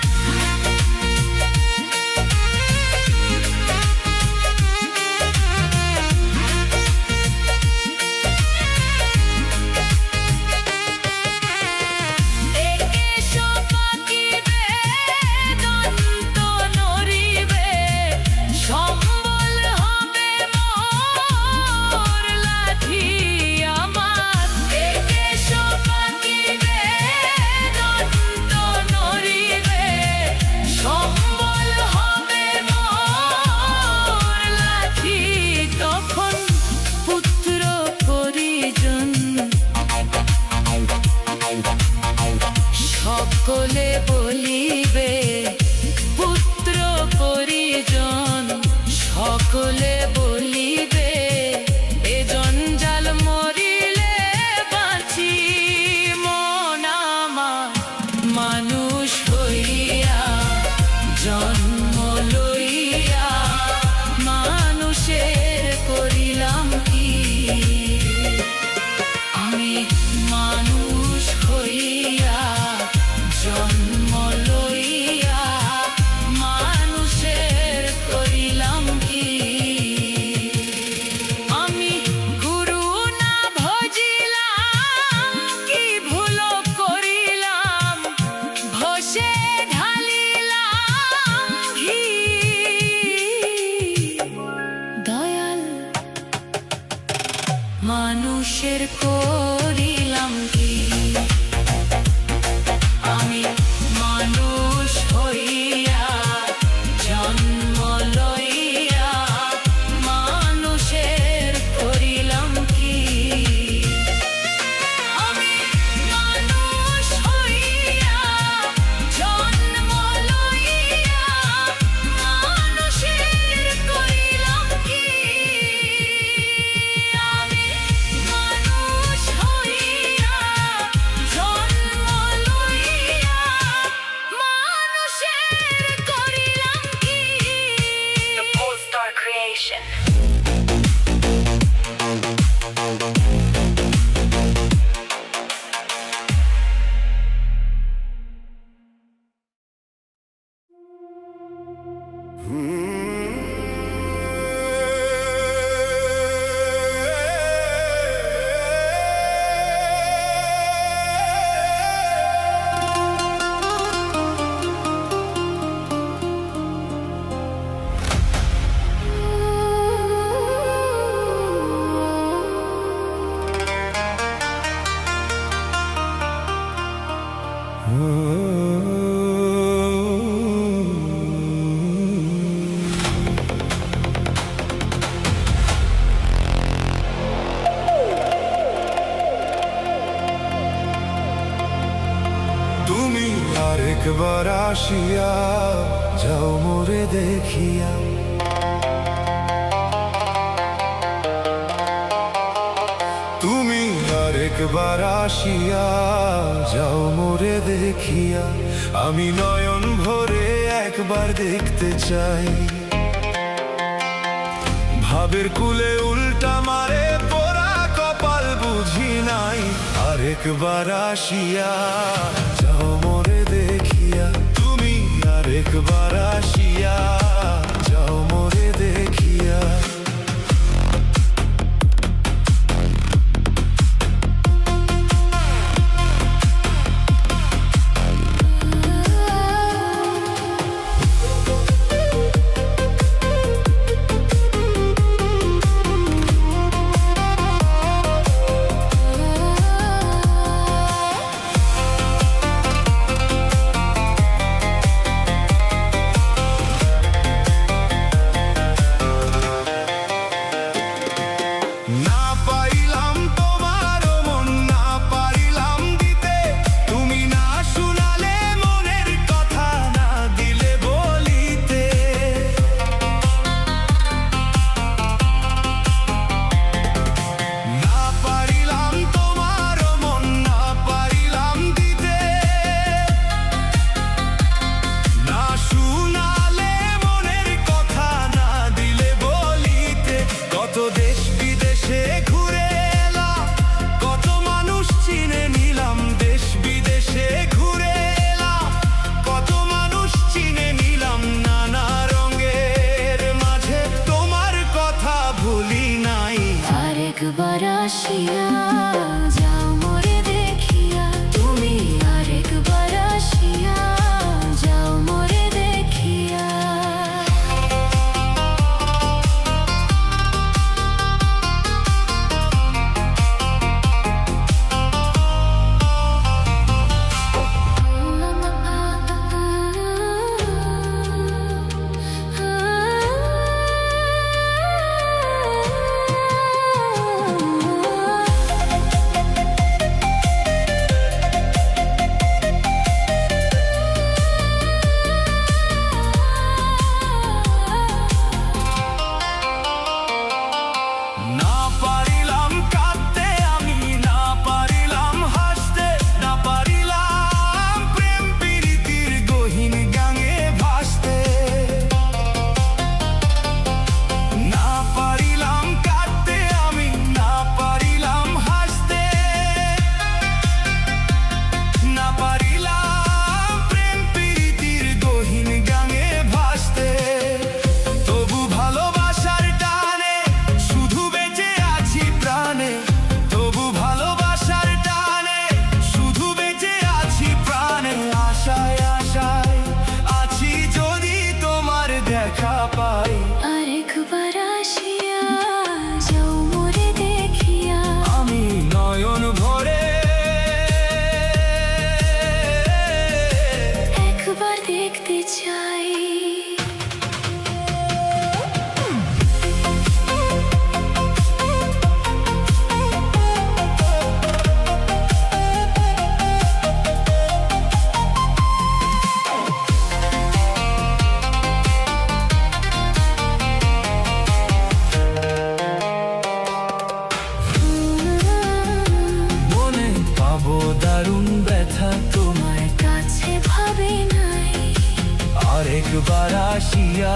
[SPEAKER 2] একেশ পাকিবে দন্ত নড়িবে, সম্বল হবে মোর লাঠি আমার। একেশ পাকিবে দন্ত নড়িবে, সম্বল হবে মোর লাঠি। তখন পুত্র পরিজন সকলে বলিবে, পুত্র পরিজন সকলে বলিবে, এ জঞ্জাল মরিলে বাঁচি মন আমার, মানুষ হইয়া জন্ম লইয়া মানুষের করিলাম কি আমি, মানুষ হইয়া জন্ম লইয়া মানুষের করিলাম কি। আমি গুরু না ভজিলাম, কি ভুল করিলাম, ঘষে ঢালিলাম ঘি। দয়াল মানুষের করিলাম কি আমি, মানুষ হইয়া জন্ম লইয়া মানুষের করিলাম কি আমি, মানুষ হইয়া জন্ম লইয়া মানুষের করিলাম কি আমি, মানুষ হইয়া জন্ম লইয়া মানুষের করিলাম কি। The Polestar Creation.
[SPEAKER 4] তুমি আরেকবার আসিয়া যাও মোরে দেখিয়া, তুমি আরেকবার আসিয়া যাও মোরে দেখিয়া, আমি নয়ন ভরে একবার দেখতে চাই। ভাবের কুলে উল্টা মারে পোড়া কপাল বুঝি নাই, আরেকবার আসিয়া যাও মোরে দেখিয়া, তুমি আরেকবার আসিয়া যাও মোরে দেখিয়া। আসিয়া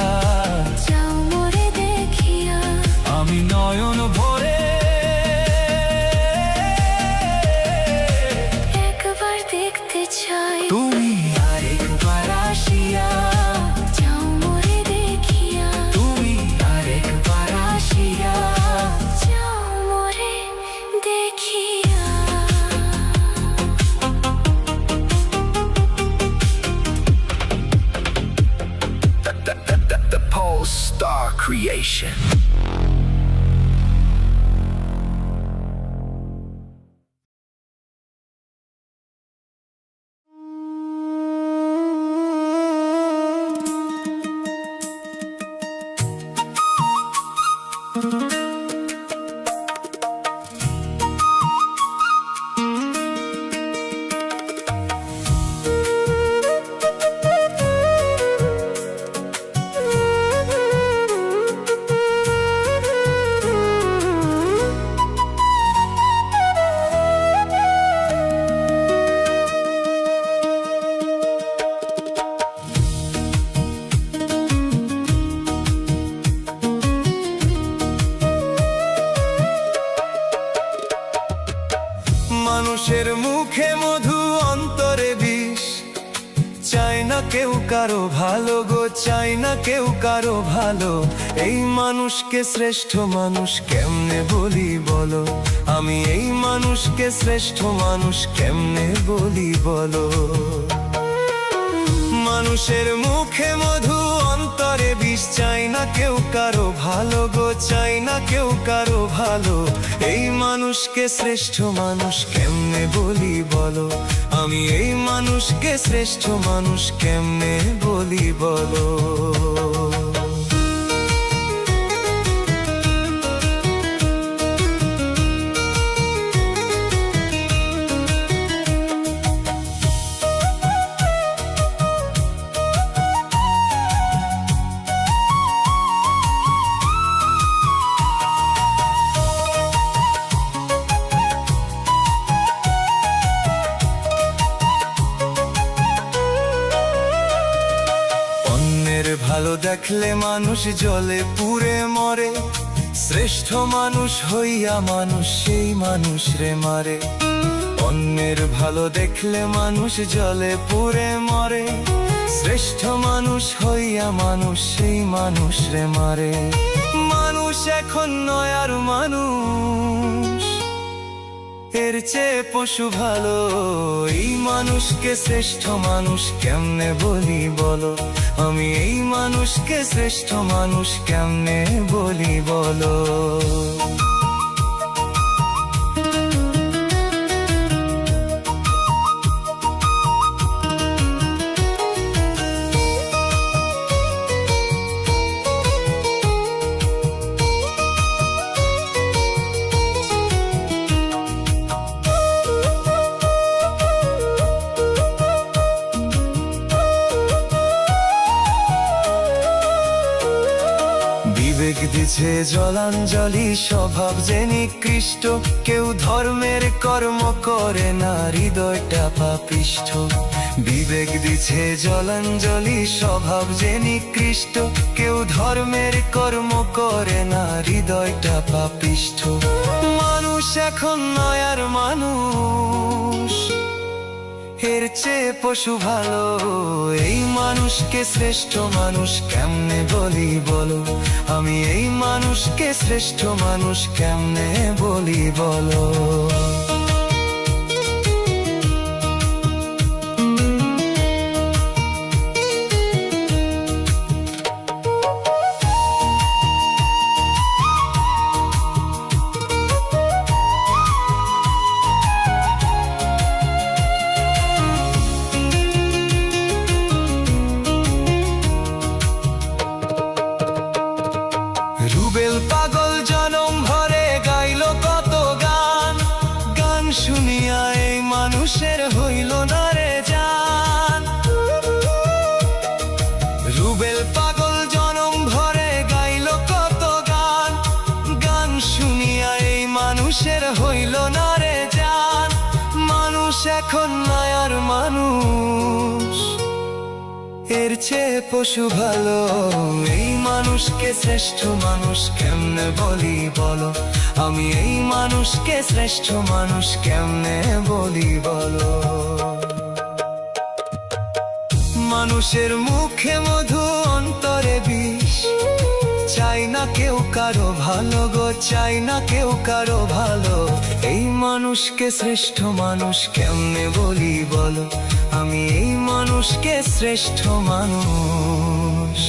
[SPEAKER 1] যাও মোরে দেখিয়া
[SPEAKER 4] আমি নয়ন ভরে
[SPEAKER 1] একবার দেখতে চাই
[SPEAKER 4] তুমি আরেকবার আসিয়া
[SPEAKER 1] যাও মোরে দেখিয়া
[SPEAKER 4] তুমি আরেকবার আসিয়া
[SPEAKER 1] যাও মোরে দেখিয়া
[SPEAKER 4] The Polestar Creation. মানুষের মুখে মধু অন্তরে বিষ চাই না কেউ কারো ভালো গো চাই না কেউ কারো ভালো এই মানুষকে শ্রেষ্ঠ মানুষ কেমনে বলি বলো আমি এই মানুষকে শ্রেষ্ঠ মানুষ কেমনে বলি বলো মানুষের মুখে মধু অন্তরে বিষ চাই না কেউ কারো ভালো গো চাই না কেউ কারো ভালো এই মানুষকে শ্রেষ্ঠ মানুষ কেমনে বলি বলো আমি এই মানুষকে শ্রেষ্ঠ মানুষ কেমনে বলি বলো ভালো দেখলে মানুষ জলে পুড়ে মরে শ্রেষ্ঠ মানুষ হইয়া মানুষ সেই মানুষ রে মারে অন্যের ভালো দেখলে মানুষ জলে পুড়ে মরে শ্রেষ্ঠ মানুষ হইয়া মানুষ সেই মানুষ রে মারে মানুষ এখন নয় আর মানুষ এর চেয়ে পশু ভালো এই মানুষকে শ্রেষ্ঠ মানুষ কেমনে বলি বলো আমি এই মানুষকে শ্রেষ্ঠ মানুষ কেমনে বলি বলো বিবেক দিছে জলাঞ্জলি স্বভাব যে নিকৃষ্ট কেউ ধর্মের কর্ম করে না হৃদয়টা পাপিষ্ঠ বিবেক দিছে জলাঞ্জলি স্বভাব যে নিকৃষ্ট কেউ ধর্মের কর্ম করে না হৃদয়টা পাপিষ্ঠ মানুষ এখন নয় আর মানুষ এর চেয়ে পশু ভালো এই মানুষকে শ্রেষ্ঠ মানুষ কেমনে বলি বলো আমি এই মানুষকে শ্রেষ্ঠ মানুষ কেমনে বলি বলো রুবেল পাগল জনম ভরে গাইলো কত গান চেয়ে পশু ভালো। এই মানুষকে শ্রেষ্ঠ মানুষ কেমনে বলি বলো, আমি এই মানুষকে শ্রেষ্ঠ মানুষ কেমনে বলি বলো। মানুষের মুখে মধু অন্তরে বিষ, চাই না কেউ কারো ভালো গো, চাই না কেউ কারো ভালো। এই মানুষকে শ্রেষ্ঠ মানুষ কেমনে বলি বলো, আমি এই মানুষকে শ্রেষ্ঠ মানুষ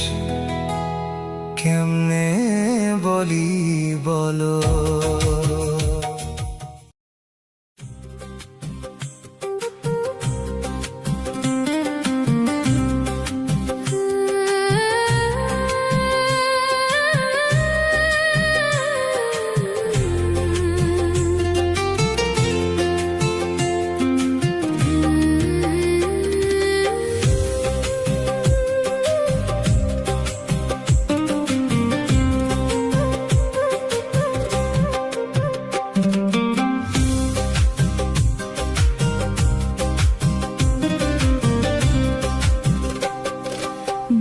[SPEAKER 4] কেমনে বলি বলো।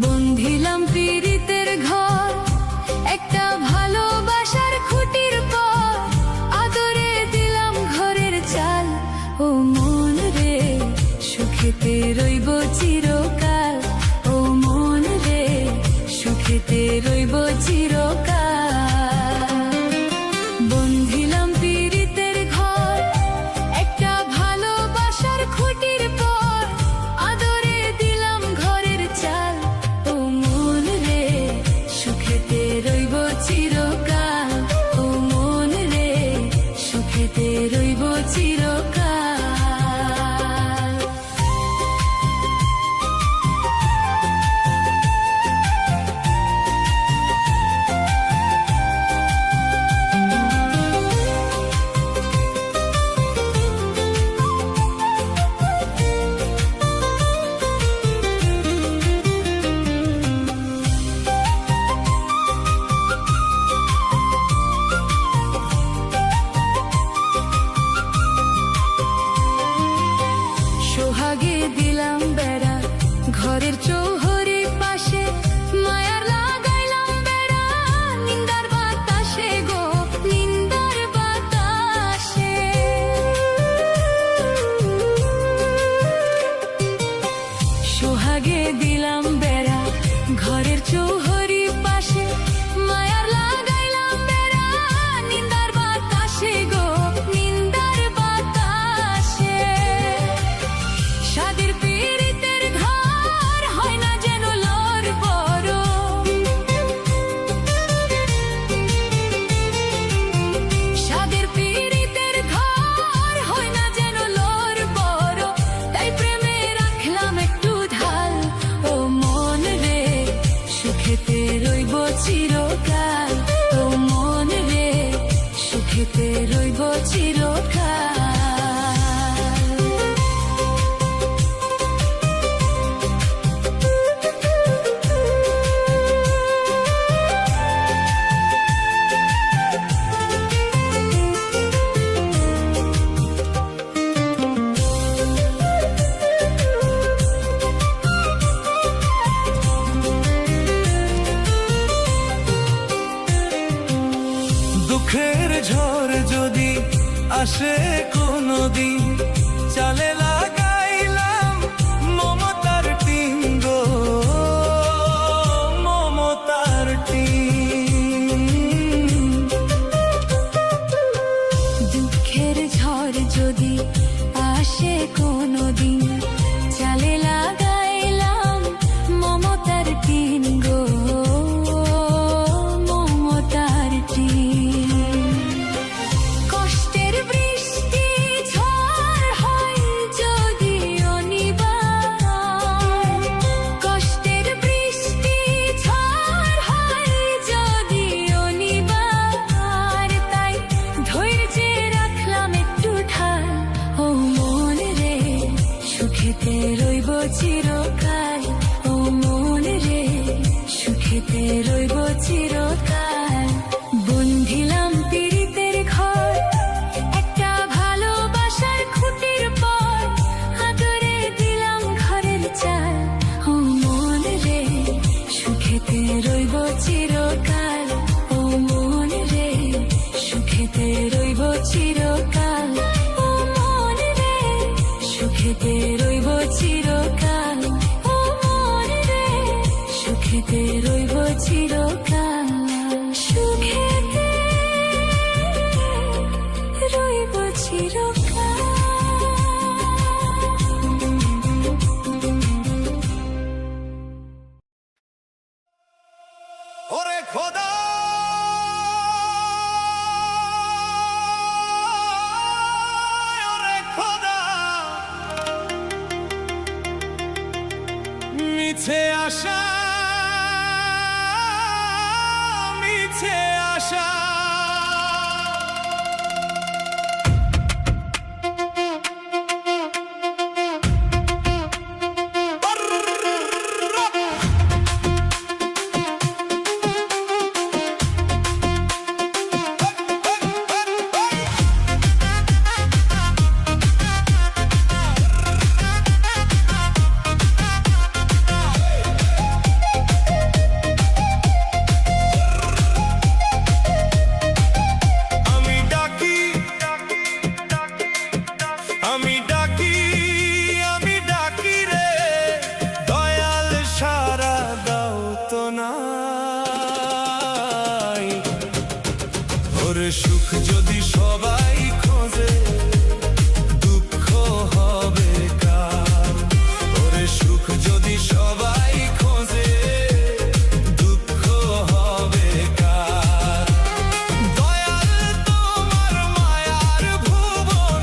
[SPEAKER 1] বন্ধিলাম পীড়িতের ঘর, একটা ভালোবাসার খুঁটির পর, আদরে দিলাম ঘরের চাল। ও মন রে, সুখেতে রইব চিরকাল। ও মন রে, সুখেতে রইব চিরকাল। বন্ধিলাম পীড়িতের ঘর, একটা ভালোবাসার খুঁটির পর, আদরে দিলাম ঘরের চাল। ও মন রে, সুখেতে রইব চিরকাল। ও মন রে, সুখেতে রইব চিরকাল। সোহাগে দিলাম বেড়া, ঘরের চৌহরি পাশে, মায়ার লাগাইলাম বেড়া, নিন্দার বাতাসে গো, নিন্দার বাতাসে। সোহাগে দিলাম বেড়া, ঘরের চৌহরি পাশে, মায়ার লাগাইলাম বেড়া, নিন্দার বাতাসে গো, নিন্দার বাতাসে। সাদের পীড়িতের ঘর হয় না যেন লোর বড়, সাদের পীড়িতের ঘর হয় না যেন লোর বড়, তাই প্রেমে রাখলাম একটু ঢাল। ও মন রে, সুখেতে রইব চিরকাল। ও মন রে, সুখেতে রইব চিরকাল।
[SPEAKER 4] দুঃখের ঝড় যদি আসে কোনদিন, চালে লাগাইলাম মমতার টিন গো, মমতার টিন।
[SPEAKER 1] দুঃখের ঝড় যদি আসে কোনদিন, চালে লাগাইলাম মমতার টিন গো, মমতার টিন। কষ্টের বৃষ্টি ঝড় হয় যদি সুখেতে রইব চিরকাল ও মন রে সুখেতে রইব চিরকাল সুখেতে রইব চিরকাল
[SPEAKER 3] ওরে খোদা ওরে খোদা মিছে আশা মিছে আশা আমি ডাকি আমি ডাকি রে দয়াল সারা দাও তো নাই ওরে সুখ যদি সবাই খোঁজে দুঃখ হবে কার ওরে সুখ যদি সবাই খোঁজে দুঃখ হবে কার দয়াল তোমার মায়ার ভুবন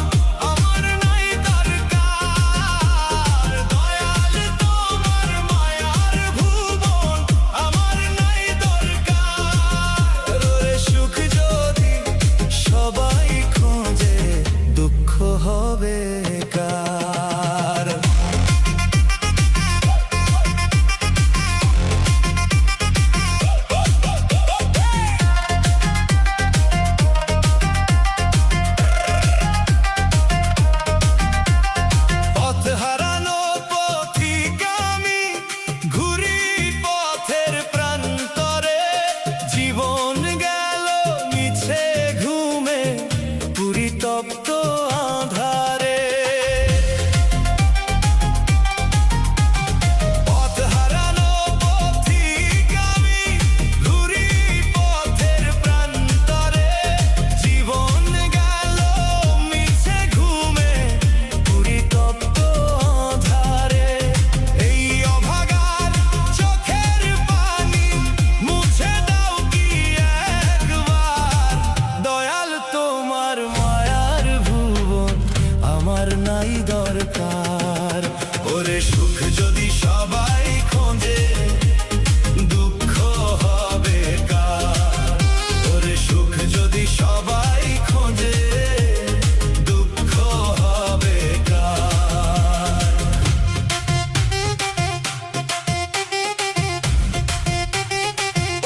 [SPEAKER 3] আমার নাই দরকার দয়াল তোমার মায়ার ভুবন আমার নাই দরকার ওরে সুখ যদি সবাই খোঁজে দুঃখ হবে কার পথ হারানো পথিক আমি ঘুরি পথের প্রান্তরে জীবন গেল মিছে ঘুমে পরিতপ্ত আঁধারে পথ হারানো পথিক আমি ঘুরি পথের প্রান্তরে জীবন গেল মিছে ঘুমে পরিতপ্ত আঁধারে এই অভাগার চোখের পানি মুছে দাও কি একবার দয়াল তোমার মায়ার ভুবন আমার নাই দরকার ওরে সুখ যদি সবাই খোঁজে দুঃখ হবে কার ওরে সুখ যদি সবাই খোঁজে দুঃখ হবে কার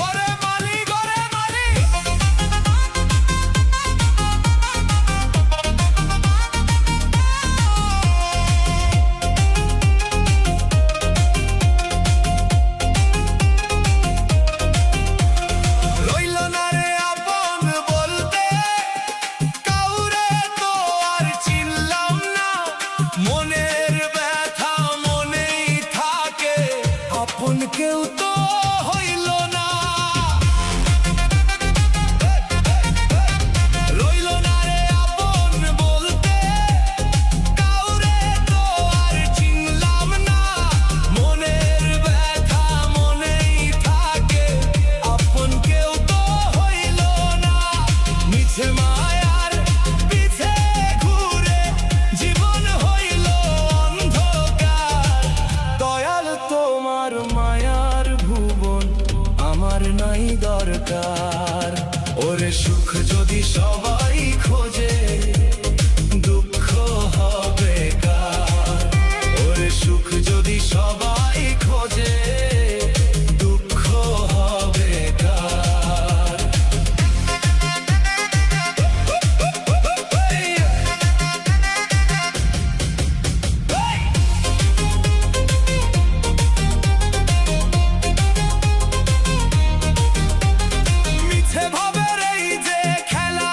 [SPEAKER 3] ওরে মালিক ওরে মালিক রইল না রে আপন বলতে কাউরে তো আর চিনলাম না মনের ব্যথা মনেই থাকে আপন কেউ তো হইল না রইল না রে আপন বলতে কাউরে তো আর চিনলাম না মনের ব্যথা মনেই থাকে আপন কেউ তো হইল না মিছে মায়ার পিছে ঘুরে জীবন হইল অন্ধকার দয়াল তোমার মায়ার ভুবন আমার নাই দরকার ওরে সুখ যদি সবাই খোঁজে দুঃখ হবে কার ওরে সুখ যদি সবাই খোঁজে দুঃখ হবে কার মিছে ভাবের এই যে খেলা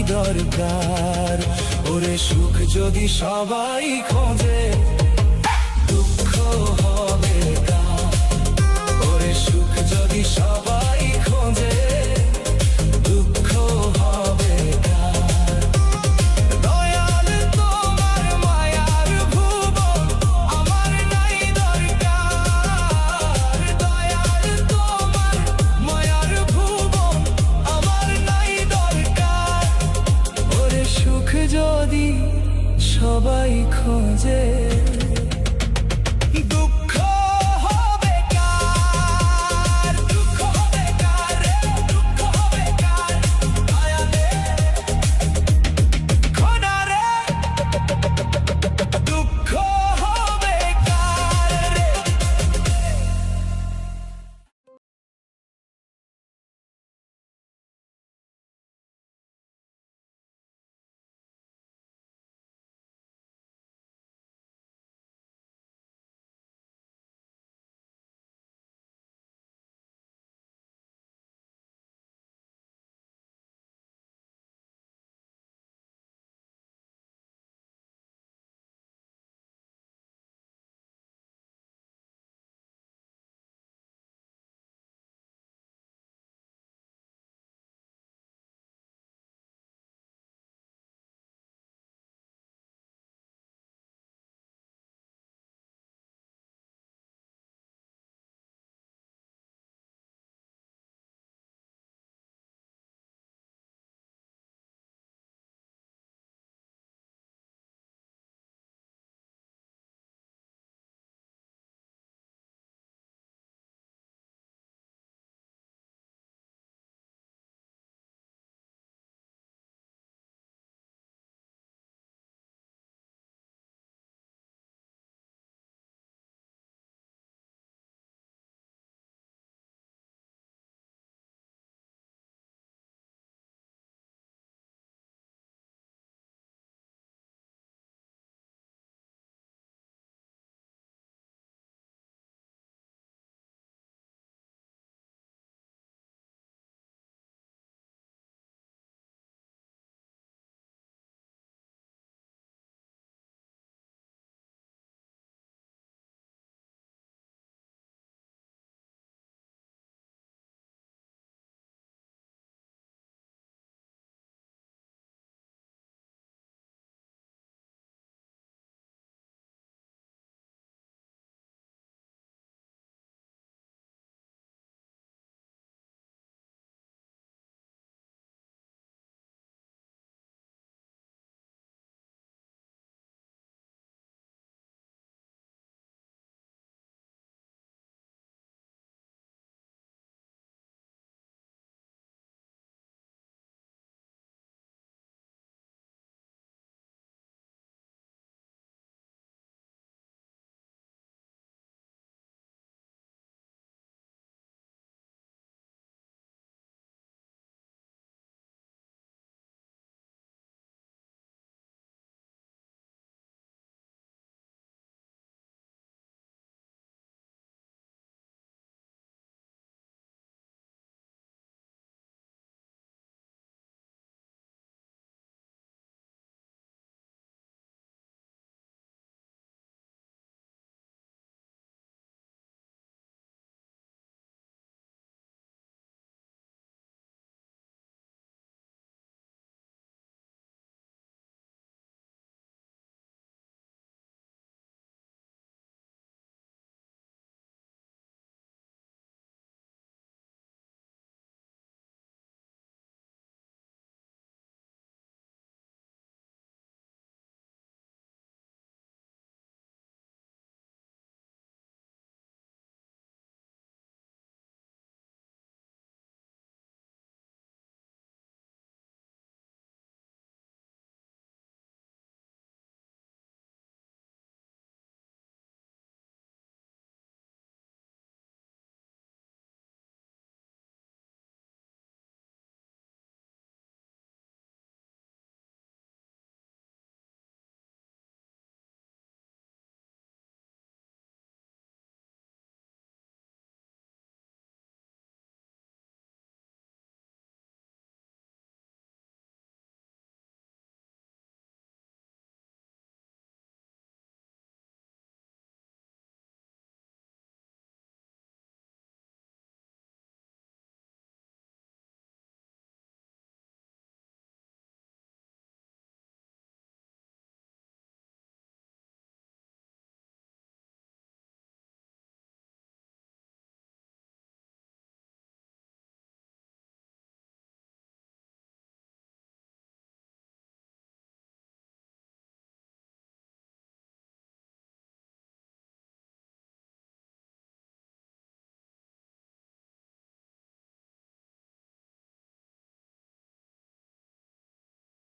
[SPEAKER 4] দরকার। ওরে সুখ যদি সবাই খোঁজে